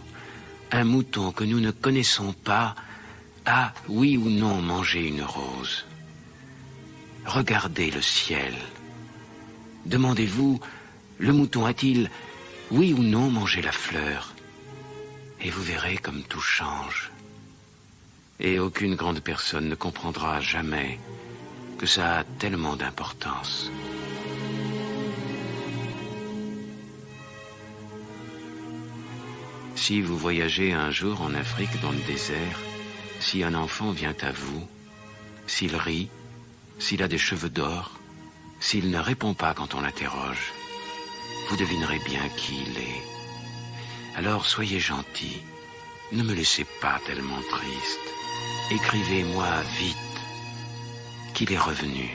un mouton que nous ne connaissons pas a, oui ou non, mangé une rose. Regardez le ciel. Demandez-vous, le mouton a-t-il, oui ou non, mangé la fleur? Et vous verrez comme tout change. Et aucune grande personne ne comprendra jamais que ça a tellement d'importance. Si vous voyagez un jour en Afrique dans le désert, si un enfant vient à vous, s'il rit, s'il a des cheveux d'or, s'il ne répond pas quand on l'interroge, vous devinerez bien qui il est. Alors soyez gentil, ne me laissez pas tellement triste. Écrivez-moi vite qu'il est revenu.